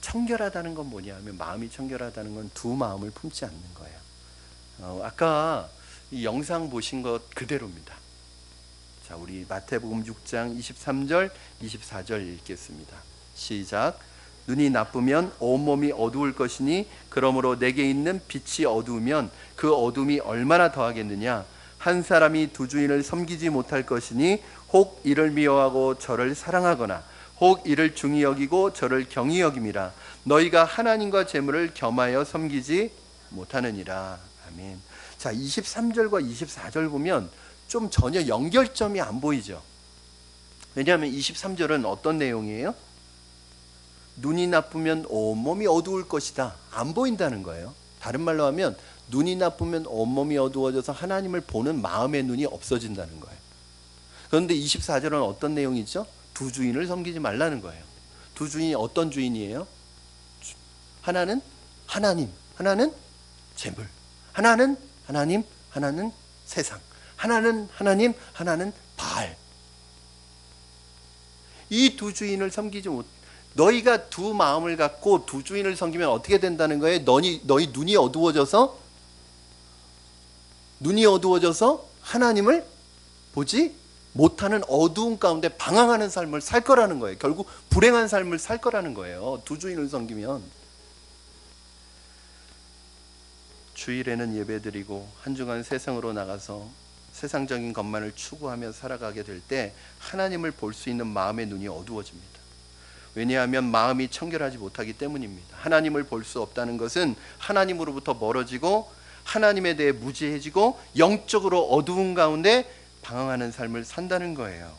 청결하다는 건 뭐냐면, 마음이 청결하다는 건 두 마음을 품지 않는 거예요. 아까 이 영상 보신 것 그대로입니다. 자, 우리 마태복음 6장 23절 24절 읽겠습니다. 시작. 눈이 나쁘면 온몸이 어두울 것이니 그러므로 내게 있는 빛이 어두우면 그 어둠이 얼마나 더하겠느냐. 한 사람이 두 주인을 섬기지 못할 것이니 혹 이를 미워하고 저를 사랑하거나 혹 이를 중히 여기고 저를 경히 여김이라. 너희가 하나님과 재물을 겸하여 섬기지 못하느니라. 아멘. 자, 23절과 24절 보면 좀 전혀 연결점이 안 보이죠. 왜냐하면 23절은 어떤 내용이에요? 눈이 나쁘면 온몸이 어두울 것이다. 안 보인다는 거예요. 다른 말로 하면 눈이 나쁘면 온몸이 어두워져서 하나님을 보는 마음의 눈이 없어진다는 거예요. 그런데 24절은 어떤 내용이죠? 두 주인을 섬기지 말라는 거예요. 두 주인이 어떤 주인이에요? 하나는 하나님, 하나는 재물, 하나는 하나님, 하나는 세상, 하나는 하나님, 하나는 바알. 이 두 주인을 섬기지 못. 너희가 두 마음을 갖고 두 주인을 섬기면 어떻게 된다는 거예요? 너희 눈이 어두워져서 하나님을 보지 못하는 어두운 가운데 방황하는 삶을 살 거라는 거예요. 결국 불행한 삶을 살 거라는 거예요. 두 주인을 섬기면. 주일에는 예배드리고 한 주간 세상으로 나가서 세상적인 것만을 추구하며 살아가게 될 때 하나님을 볼 수 있는 마음의 눈이 어두워집니다. 왜냐하면 마음이 청결하지 못하기 때문입니다. 하나님을 볼 수 없다는 것은 하나님으로부터 멀어지고 하나님에 대해 무지해지고 영적으로 어두운 가운데 방황하는 삶을 산다는 거예요.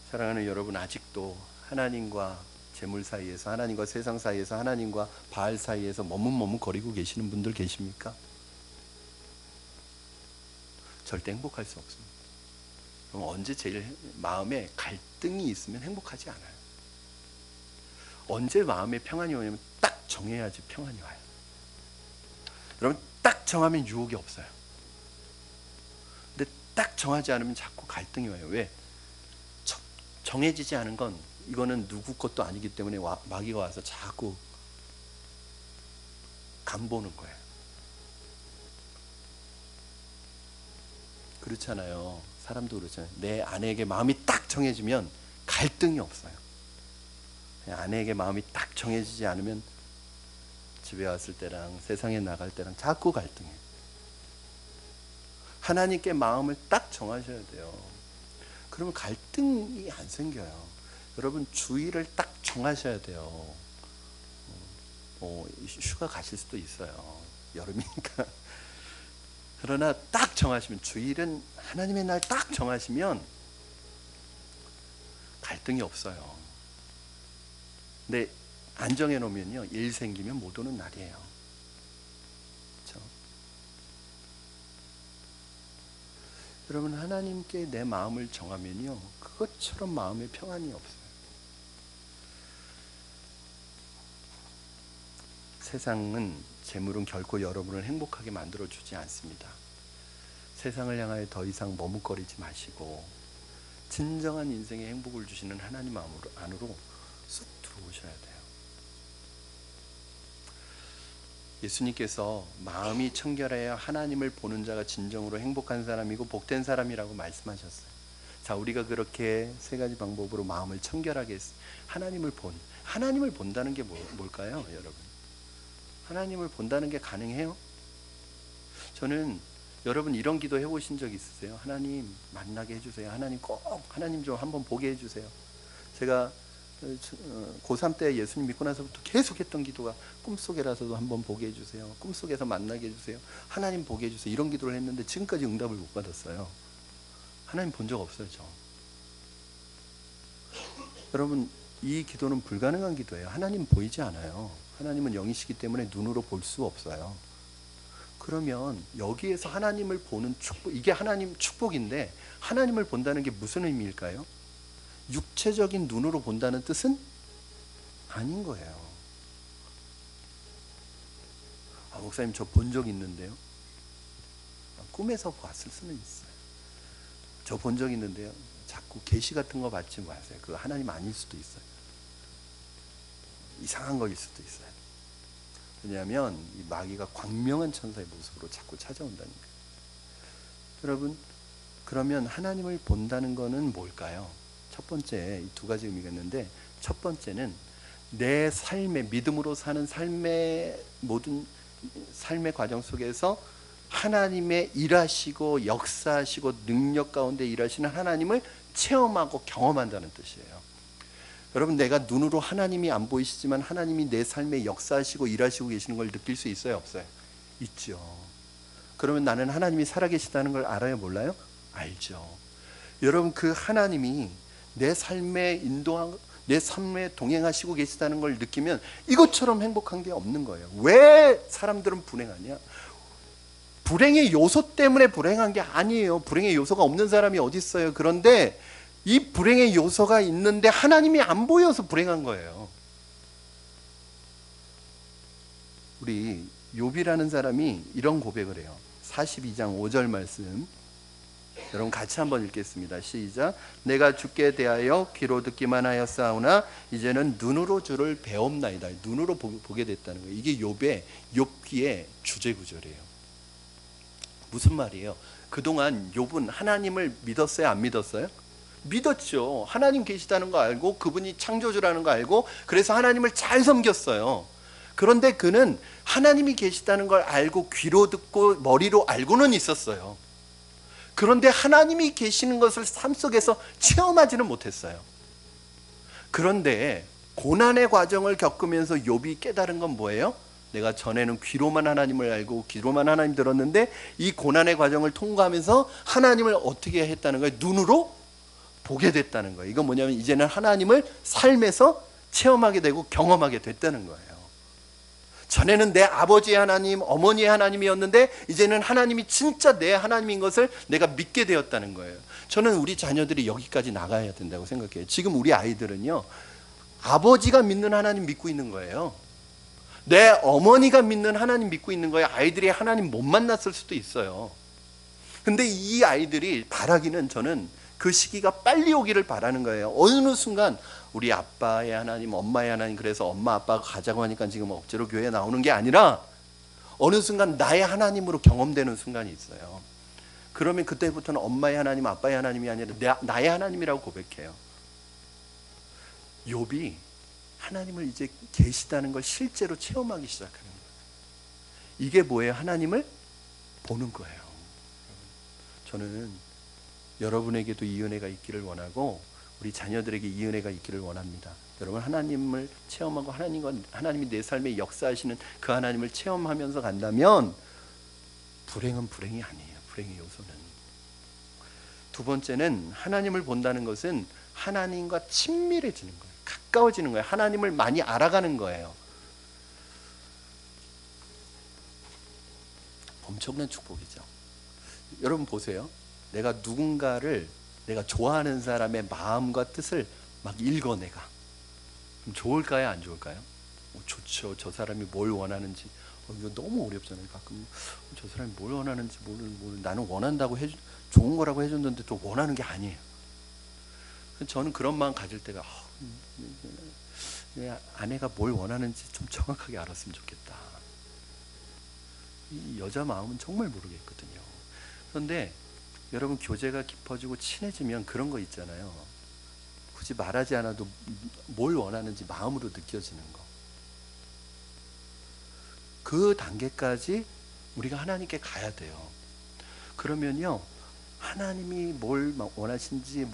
사랑하는 여러분, 아직도 하나님과 재물 사이에서, 하나님과 세상 사이에서, 하나님과 바알 사이에서 머뭇머뭇거리고 계시는 분들 계십니까? 절대 행복할 수 없습니다. 그럼 언제 제일 마음에 갈등이 있으면 행복하지 않아요. 언제 마음에 평안이 오냐면 딱 정해야지 평안이 와요. 여러분, 딱 정하면 유혹이 없어요. 근데 딱 정하지 않으면 자꾸 갈등이 와요. 왜? 정해지지 않은 건 이거는 누구 것도 아니기 때문에 마귀가 와서 자꾸 간보는 거예요. 그렇잖아요. 사람도 그렇잖아요. 내 아내에게 마음이 딱 정해지면 갈등이 없어요. 아내에게 마음이 딱 정해지지 않으면 집에 왔을 때랑 세상에 나갈 때랑 자꾸 갈등해요. 하나님께 마음을 딱 정하셔야 돼요. 그러면 갈등이 안 생겨요. 여러분, 주일을 딱 정하셔야 돼요. 휴가 가실 수도 있어요. 여름이니까. 그러나 딱 정하시면, 주일은 하나님의 날 딱 정하시면 갈등이 없어요. 근데 안 정해놓으면요, 일 생기면 못 오는 날이에요. 그렇죠? 여러분, 하나님께 내 마음을 정하면요, 그것처럼 마음에 평안이 없어요. 세상은, 재물은 결코 여러분을 행복하게 만들어주지 않습니다. 세상을 향하여 더 이상 머뭇거리지 마시고 진정한 인생의 행복을 주시는 하나님 안으로 쑥 들어오셔야 돼요. 예수님께서 마음이 청결해야 하나님을 보는 자가 진정으로 행복한 사람이고 복된 사람이라고 말씀하셨어요. 자, 우리가 그렇게 세 가지 방법으로 마음을 청결하게 하나님을 본다는 게 뭘까요, 여러분? 하나님을 본다는 게 가능해요? 저는 여러분 이런 기도 해보신 적 있으세요? 하나님 만나게 해주세요. 하나님 좀 한번 보게 해주세요. 제가 고3 때 예수님 믿고 나서부터 계속 했던 기도가 꿈속에라서도 한번 보게 해주세요. 꿈속에서 만나게 해주세요. 하나님 보게 해주세요. 이런 기도를 했는데 지금까지 응답을 못 받았어요. 하나님 본 적 없어요, 저. 여러분, 이 기도는 불가능한 기도예요. 하나님 보이지 않아요. 하나님은 영이시기 때문에 눈으로 볼 수 없어요. 그러면 여기에서 하나님을 보는 축복, 이게 하나님 축복인데 하나님을 본다는 게 무슨 의미일까요? 육체적인 눈으로 본다는 뜻은 아닌 거예요. 목사님 저 본 적 있는데요. 꿈에서 봤을 수는 있어요. 저 본 적 있는데요. 자꾸 계시 같은 거 받지 마세요. 그거 하나님 아닐 수도 있어요. 이상한 거일 수도 있어요. 왜냐하면 이 마귀가 광명한 천사의 모습으로 자꾸 찾아온다는 거예요. 여러분, 그러면 하나님을 본다는 거는 뭘까요? 첫 번째, 이 두 가지 의미가 있는데, 첫 번째는 내 삶의, 믿음으로 사는 삶의 모든 삶의 과정 속에서 하나님의 일하시고 역사하시고 능력 가운데 일하시는 하나님을 체험하고 경험한다는 뜻이에요. 여러분, 내가 눈으로 하나님이 안 보이시지만 하나님이 내 삶에 역사하시고 일하시고 계시는 걸 느낄 수 있어요, 없어요? 있죠. 그러면 나는 하나님이 살아계시다는 걸 알아요, 몰라요? 알죠. 여러분, 그 하나님이 내 삶에 내 삶에 동행하시고 계시다는 걸 느끼면 이것처럼 행복한 게 없는 거예요. 왜 사람들은 불행하냐? 불행의 요소 때문에 불행한 게 아니에요. 불행의 요소가 없는 사람이 어디 있어요? 그런데 이 불행의 요소가 있는데 하나님이 안 보여서 불행한 거예요. 우리 욥이라는 사람이 이런 고백을 해요. 42장 5절 말씀, 여러분 같이 한번 읽겠습니다. 시작. 내가 주께 대하여 귀로 듣기만 하였사오나 이제는 눈으로 주를 배옵나이다. 눈으로 보게 됐다는 거예요. 이게 욥기의 주제 구절이에요. 무슨 말이에요? 그동안 욥은 하나님을 믿었어요, 안 믿었어요? 믿었죠. 하나님 계시다는 거 알고 그분이 창조주라는 거 알고 그래서 하나님을 잘 섬겼어요. 그런데 그는 하나님이 계시다는 걸 알고 귀로 듣고 머리로 알고는 있었어요. 그런데 하나님이 계시는 것을 삶 속에서 체험하지는 못했어요. 그런데 고난의 과정을 겪으면서 욥이 깨달은 건 뭐예요? 내가 전에는 귀로만 하나님을 알고 귀로만 하나님 들었는데 이 고난의 과정을 통과하면서 하나님을 어떻게 했다는 거예요? 눈으로 보게 됐다는 거예요. 이건 뭐냐면 이제는 하나님을 삶에서 체험하게 되고 경험하게 됐다는 거예요. 전에는 내 아버지의 하나님, 어머니의 하나님이었는데 이제는 하나님이 진짜 내 하나님인 것을 내가 믿게 되었다는 거예요. 저는 우리 자녀들이 여기까지 나가야 된다고 생각해요. 지금 우리 아이들은요, 아버지가 믿는 하나님 믿고 있는 거예요. 내 어머니가 믿는 하나님 믿고 있는 거예요. 아이들이 하나님 못 만났을 수도 있어요. 근데 이 아이들이 바라기는, 저는 그 시기가 빨리 오기를 바라는 거예요. 어느 순간 우리 아빠의 하나님, 엄마의 하나님, 그래서 엄마 아빠가 가자고 하니까 지금 억지로 교회에 나오는 게 아니라 어느 순간 나의 하나님으로 경험되는 순간이 있어요. 그러면 그때부터는 엄마의 하나님, 아빠의 하나님이 아니라 나의 하나님이라고 고백해요. 욥이 하나님을 이제 계시다는 걸 실제로 체험하기 시작하는 거예요. 이게 뭐예요? 하나님을 보는 거예요. 저는 여러분에게도 이 은혜가 있기를 원하고 우리 자녀들에게 이 은혜가 있기를 원합니다. 여러분, 하나님을 체험하고 하나님이 내 삶에 역사하시는 그 하나님을 체험하면서 간다면 불행은 불행이 아니에요. 불행의 요소는. 두 번째는, 하나님을 본다는 것은 하나님과 친밀해지는 거예요. 가까워지는 거예요. 하나님을 많이 알아가는 거예요. 엄청난 축복이죠. 여러분 보세요. 내가 누군가를, 내가 좋아하는 사람의 마음과 뜻을 막 읽어 내가. 그럼 좋을까요? 안 좋을까요? 좋죠. 저 사람이 뭘 원하는지. 이거 너무 어렵잖아요. 가끔 저 사람이 뭘 원하는지 나는 원한다고 좋은 거라고 해줬는데 또 원하는 게 아니에요. 저는 그런 마음 가질 때가 내 아내가 뭘 원하는지 좀 정확하게 알았으면 좋겠다. 이 여자 마음은 정말 모르겠거든요. 그런데 여러분, 교제가 깊어지고 친해지면 그런 거 있잖아요. 굳이 말하지 않아도 뭘 원하는지 마음으로 느껴지는 거. 그 단계까지 우리가 하나님께 가야 돼요. 그러면요, 하나님이 뭘 원하신지,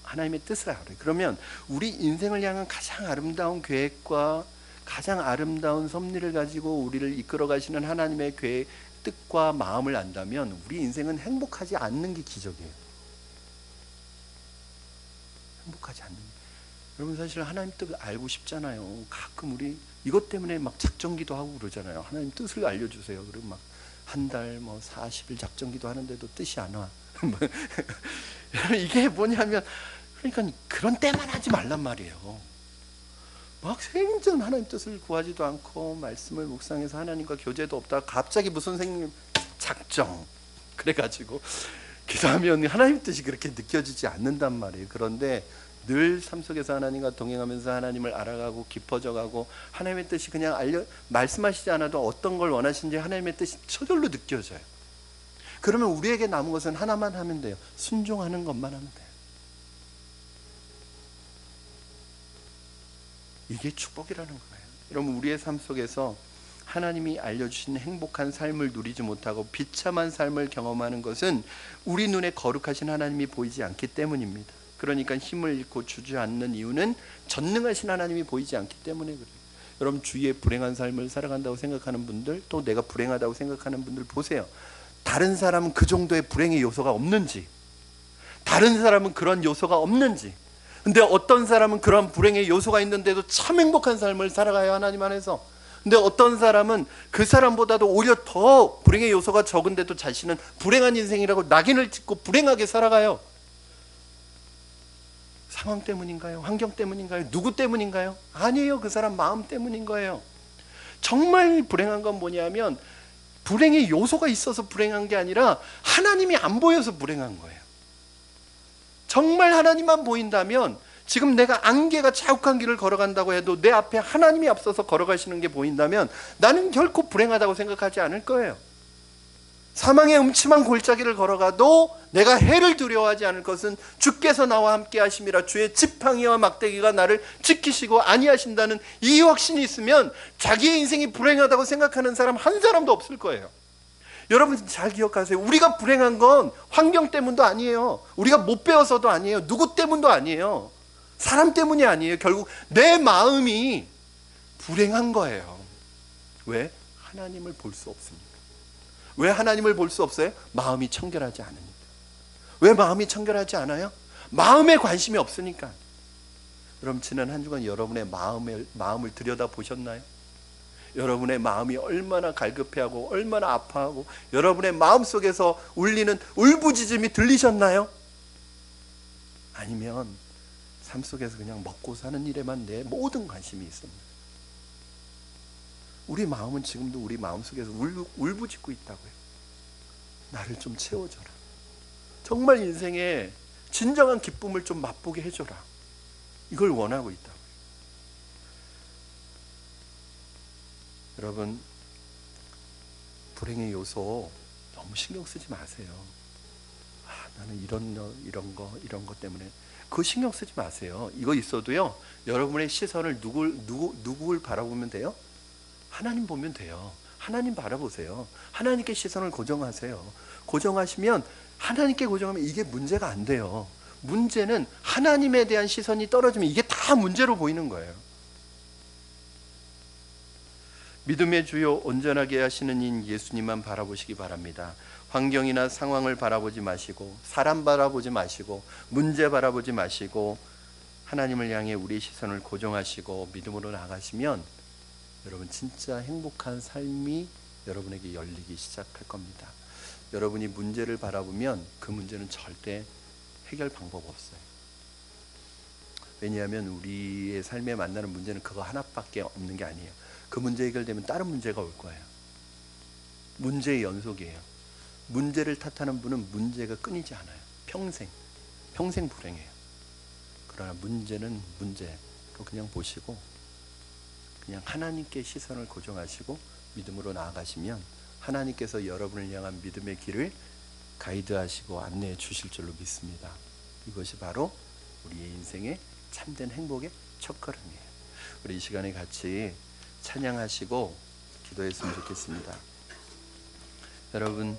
하나님의 뜻을 알아요. 그러면 우리 인생을 향한 가장 아름다운 계획과 가장 아름다운 섭리를 가지고 우리를 이끌어 가시는 하나님의 계획, 뜻과 마음을 안다면 우리 인생은 행복하지 않는 게 기적이에요. 행복하지 않는 게. 여러분, 사실 하나님 뜻을 알고 싶잖아요. 가끔 우리 이것 때문에 막 작정기도 하고 그러잖아요. 하나님 뜻을 알려주세요. 그리고 막 한 달 40일 작정기도 하는데도 뜻이 안 와. 이게 뭐냐면, 그러니까 그런 때만 하지 말란 말이에요. 막 생전 하나님 뜻을 구하지도 않고 말씀을 묵상해서 하나님과 교제도 없다가 갑자기 무슨 생님 작정 그래가지고 기도하면 하나님 뜻이 그렇게 느껴지지 않는단 말이에요. 그런데 늘 삶 속에서 하나님과 동행하면서 하나님을 알아가고 깊어져가고 하나님의 뜻이 그냥 말씀하시지 않아도 어떤 걸 원하시는지 하나님의 뜻이 저절로 느껴져요. 그러면 우리에게 남은 것은 하나만 하면 돼요. 순종하는 것만 하면 돼요. 이게 축복이라는 거예요. 여러분, 우리의 삶 속에서 하나님이 알려주신 행복한 삶을 누리지 못하고 비참한 삶을 경험하는 것은 우리 눈에 거룩하신 하나님이 보이지 않기 때문입니다. 그러니까 힘을 잃고 주저앉는 이유는 전능하신 하나님이 보이지 않기 때문에 그래요. 여러분, 주위에 불행한 삶을 살아간다고 생각하는 분들, 또 내가 불행하다고 생각하는 분들 보세요. 다른 사람은 그 정도의 불행의 요소가 없는지, 다른 사람은 그런 요소가 없는지. 근데 어떤 사람은 그런 불행의 요소가 있는데도 참 행복한 삶을 살아가요, 하나님 안에서. 근데 어떤 사람은 그 사람보다도 오히려 더 불행의 요소가 적은데도 자신은 불행한 인생이라고 낙인을 찍고 불행하게 살아가요. 상황 때문인가요? 환경 때문인가요? 누구 때문인가요? 아니에요. 그 사람 마음 때문인 거예요. 정말 불행한 건 뭐냐면 불행의 요소가 있어서 불행한 게 아니라 하나님이 안 보여서 불행한 거예요. 정말 하나님만 보인다면, 지금 내가 안개가 자욱한 길을 걸어간다고 해도 내 앞에 하나님이 앞서서 걸어가시는 게 보인다면 나는 결코 불행하다고 생각하지 않을 거예요. 사망의 음침한 골짜기를 걸어가도 내가 해를 두려워하지 않을 것은 주께서 나와 함께 하심이라. 주의 지팡이와 막대기가 나를 지키시고 안위하신다는 이 확신이 있으면 자기의 인생이 불행하다고 생각하는 사람 한 사람도 없을 거예요. 여러분, 잘 기억하세요. 우리가 불행한 건 환경 때문도 아니에요. 우리가 못 배워서도 아니에요. 누구 때문도 아니에요. 사람 때문이 아니에요. 결국 내 마음이 불행한 거예요. 왜? 하나님을 볼 수 없습니다. 왜 하나님을 볼 수 없어요? 마음이 청결하지 않으니까. 왜 마음이 청결하지 않아요? 마음에 관심이 없으니까. 여러분, 지난 한 주간 여러분의 마음을 들여다보셨나요? 여러분의 마음이 얼마나 갈급해하고 얼마나 아파하고 여러분의 마음속에서 울리는 울부짖음이 들리셨나요? 아니면 삶 속에서 그냥 먹고 사는 일에만 내 모든 관심이 있습니다. 우리 마음은 지금도 우리 마음속에서 울부짖고 있다고요. 나를 좀 채워줘라. 정말 인생의 진정한 기쁨을 좀 맛보게 해줘라. 이걸 원하고 있다고요. 여러분, 불행의 요소 너무 신경 쓰지 마세요. 나는 이런 거 때문에 그거 신경 쓰지 마세요. 이거 있어도요, 여러분의 시선을 누굴 바라보면 돼요? 하나님 보면 돼요. 하나님 바라보세요. 하나님께 시선을 고정하세요. 고정하시면, 하나님께 고정하면 이게 문제가 안 돼요. 문제는 하나님에 대한 시선이 떨어지면 이게 다 문제로 보이는 거예요. 믿음의 주요 온전하게 하시는 인 예수님만 바라보시기 바랍니다. 환경이나 상황을 바라보지 마시고, 사람 바라보지 마시고, 문제 바라보지 마시고, 하나님을 향해 우리의 시선을 고정하시고 믿음으로 나가시면 여러분, 진짜 행복한 삶이 여러분에게 열리기 시작할 겁니다. 여러분이 문제를 바라보면 그 문제는 절대 해결 방법 없어요. 왜냐하면 우리의 삶에 만나는 문제는 그거 하나밖에 없는 게 아니에요. 그 문제 해결되면 다른 문제가 올 거예요. 문제의 연속이에요. 문제를 탓하는 분은 문제가 끊이지 않아요. 평생 불행해요. 그러나 문제는 문제로 그냥 보시고 그냥 하나님께 시선을 고정하시고 믿음으로 나아가시면 하나님께서 여러분을 향한 믿음의 길을 가이드하시고 안내해 주실 줄로 믿습니다. 이것이 바로 우리의 인생의 참된 행복의 첫걸음이에요. 우리 이 시간에 같이 찬양하시고 기도했으면 좋겠습니다. 여러분,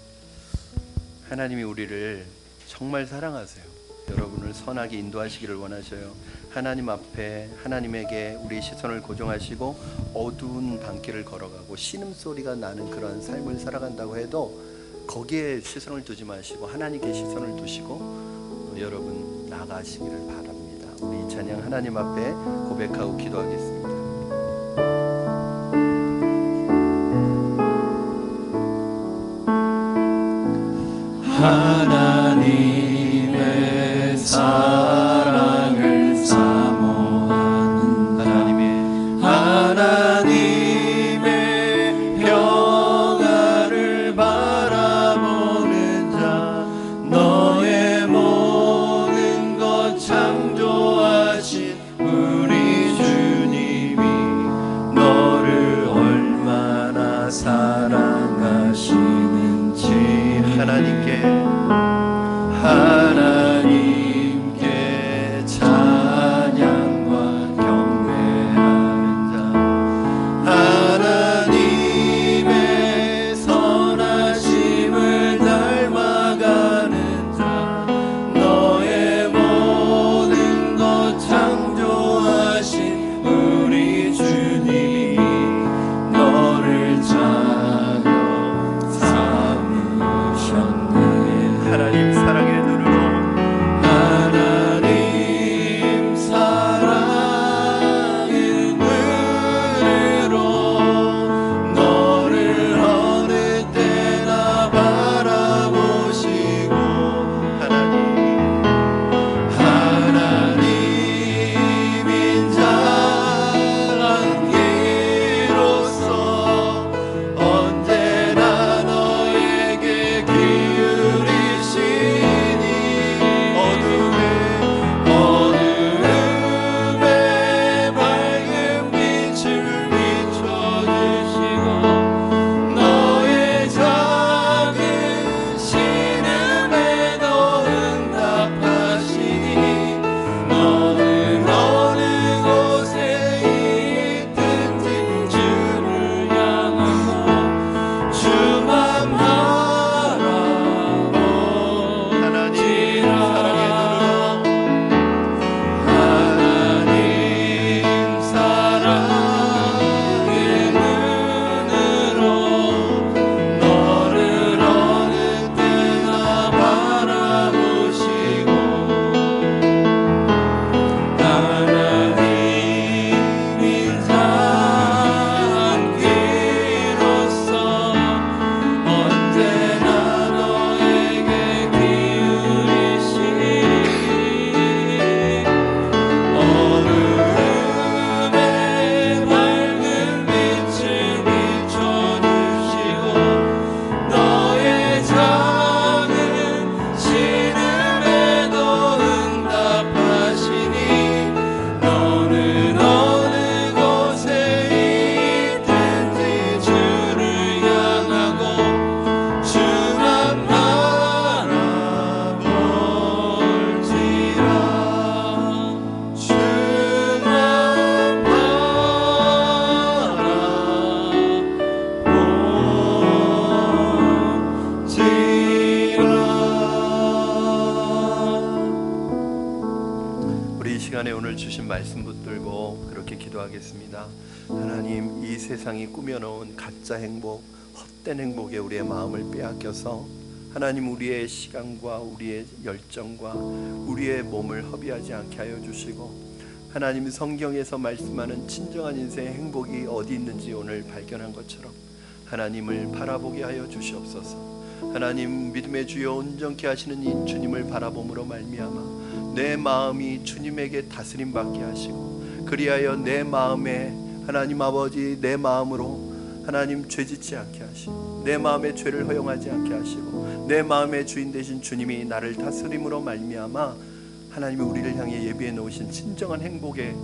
하나님이 우리를 정말 사랑하세요. 여러분을 선하게 인도하시기를 원하셔요. 하나님 앞에 하나님에게 우리의 시선을 고정하시고 어두운 밤길을 걸어가고 신음소리가 나는 그런 삶을 살아간다고 해도 거기에 시선을 두지 마시고 하나님께 시선을 두시고 여러분 나가시기를 바랍니다. 우리 이 찬양 하나님 앞에 고백하고 기도하겠습니다. 하나님의 사랑을 사모하는 하나님의 평화를 바라보는 자, 너의 모든 것 창조하신 우리 주님이 너를 얼마나 사랑하시는지 하나님께 찬양과 경배하는 자, 하나님의 선하심을 닮아가는 자, 너의 모든 것 창조하신 우리 주님이 너를 자녀 삼으셨네. 하나님 사랑의 눈으로 하나님 사랑의 눈으로 너를 어느 때나 바라보시고 하나님인 자 안기로서 언제나 너에게 어둠에 밝은 빛을 비춰주시고 너의 작은 신음에도 응답하시니 너는 어느 곳에 있든지 주를 향하고 주만 바라보지라. 오늘 주신 말씀 붙들고 그렇게 기도하겠습니다. 하나님, 이 세상이 꾸며놓은 가짜 행복, 헛된 행복에 우리의 마음을 빼앗겨서 하나님 우리의 시간과 우리의 열정과 우리의 몸을 허비하지 않게 하여 주시고 하나님 성경에서 말씀하는 진정한 인생의 행복이 어디 있는지 오늘 발견한 것처럼 하나님을 바라보게 하여 주시옵소서. 하나님 믿음의 주여 온전케 하시는 이 주님을 바라봄으로 말미암아 내 마음이 주님에게 다스림 받게 하시고 그리하여 내 마음에 하나님 아버지 내 마음으로 하나님 죄짓지 않게 하시고 내 마음의 죄를 허용하지 않게 하시고 내 마음의 주인 되신 주님이 나를 다스림으로 말미암아 하나님이 우리를 향해 예비해 놓으신 진정한 행복의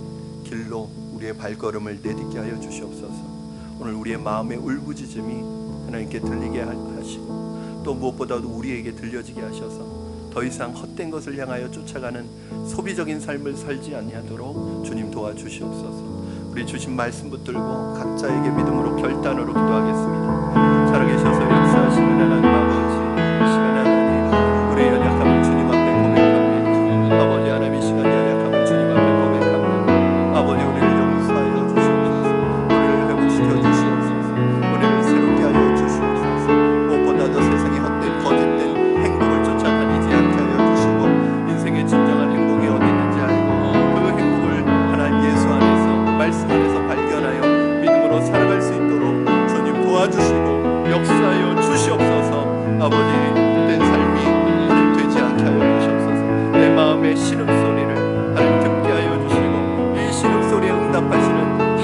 길로 우리의 발걸음을 내딛게 하여 주시옵소서. 오늘 우리의 마음의 울부짖음이 하나님께 들리게 하시고 또 무엇보다도 우리에게 들려지게 하셔서 더 이상 헛된 것을 향하여 쫓아가는 소비적인 삶을 살지 아니하도록 주님 도와주시옵소서. 우리 주신 말씀 붙들고 각자에게 믿음으로 결단으로 기도하겠습니다. 살아계셔서 역사하시는 하나님 아버지, 이 시간 하나님 우리의 연약함을 주님 앞에 고백합니다. 아버지 하나님 이 시간 연약함을 주님 앞에 고백합니다. 아버지 우리를 용서하여 주시옵소서. 우리를 회복시켜 주시옵소서. 우리를 새롭게 하여 주시옵소서. 무엇보다도 세상의 헛된 거짓된 행복을 쫓아다니지 않게 하여 주시고 인생의 진정한 행복이 어디 있는지 알고 그 행복을 하나님 예수 안에서 말씀 안에서 발견하여 믿음으로 살아갈 수 있도록 주님 도와주시고 역사하여 주시옵소서. 아버지 헛된 삶이 하나님 되지 않게 하여 주시옵소서. 내 마음의 신음소리를 하나님 듣게 하여 주시고 이 신음소리에 응답하시는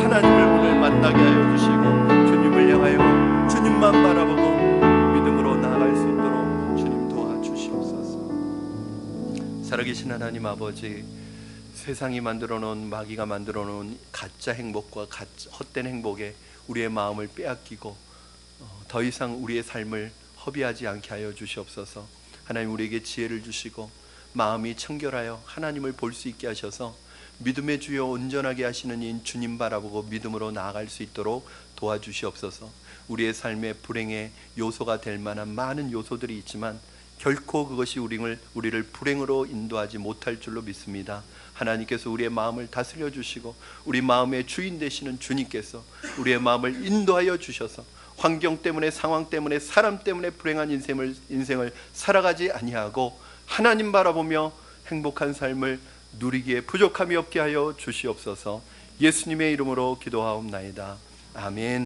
하나님을 오늘 만나게 하여 주시고 주님을 향하여 주님만 바라보고 믿음으로 나아갈 수 있도록 주님 도와주시옵소서. 살아계신 하나님 아버지, 세상이 만들어놓은 마귀가 만들어놓은 가짜 행복과 헛된 행복에 우리의 마음을 빼앗기고 더 이상 우리의 삶을 허비하지 않게 하여 주시옵소서. 하나님 우리에게 지혜를 주시고 마음이 청결하여 하나님을 볼 수 있게 하셔서 믿음의 주여 온전하게 하시는 이 주님 바라보고 믿음으로 나아갈 수 있도록 도와주시옵소서. 우리의 삶의 불행의 요소가 될 만한 많은 요소들이 있지만 결코 그것이 우리를 불행으로 인도하지 못할 줄로 믿습니다. 하나님께서 우리의 마음을 다스려 주시고 우리 마음의 주인 되시는 주님께서 우리의 마음을 인도하여 주셔서 환경 때문에, 상황 때문에, 사람 때문에 불행한 인생을 살아가지 아니하고 하나님 바라보며 행복한 삶을 누리기에 부족함이 없게 하여 주시옵소서. 예수님의 이름으로 기도하옵나이다. 아멘.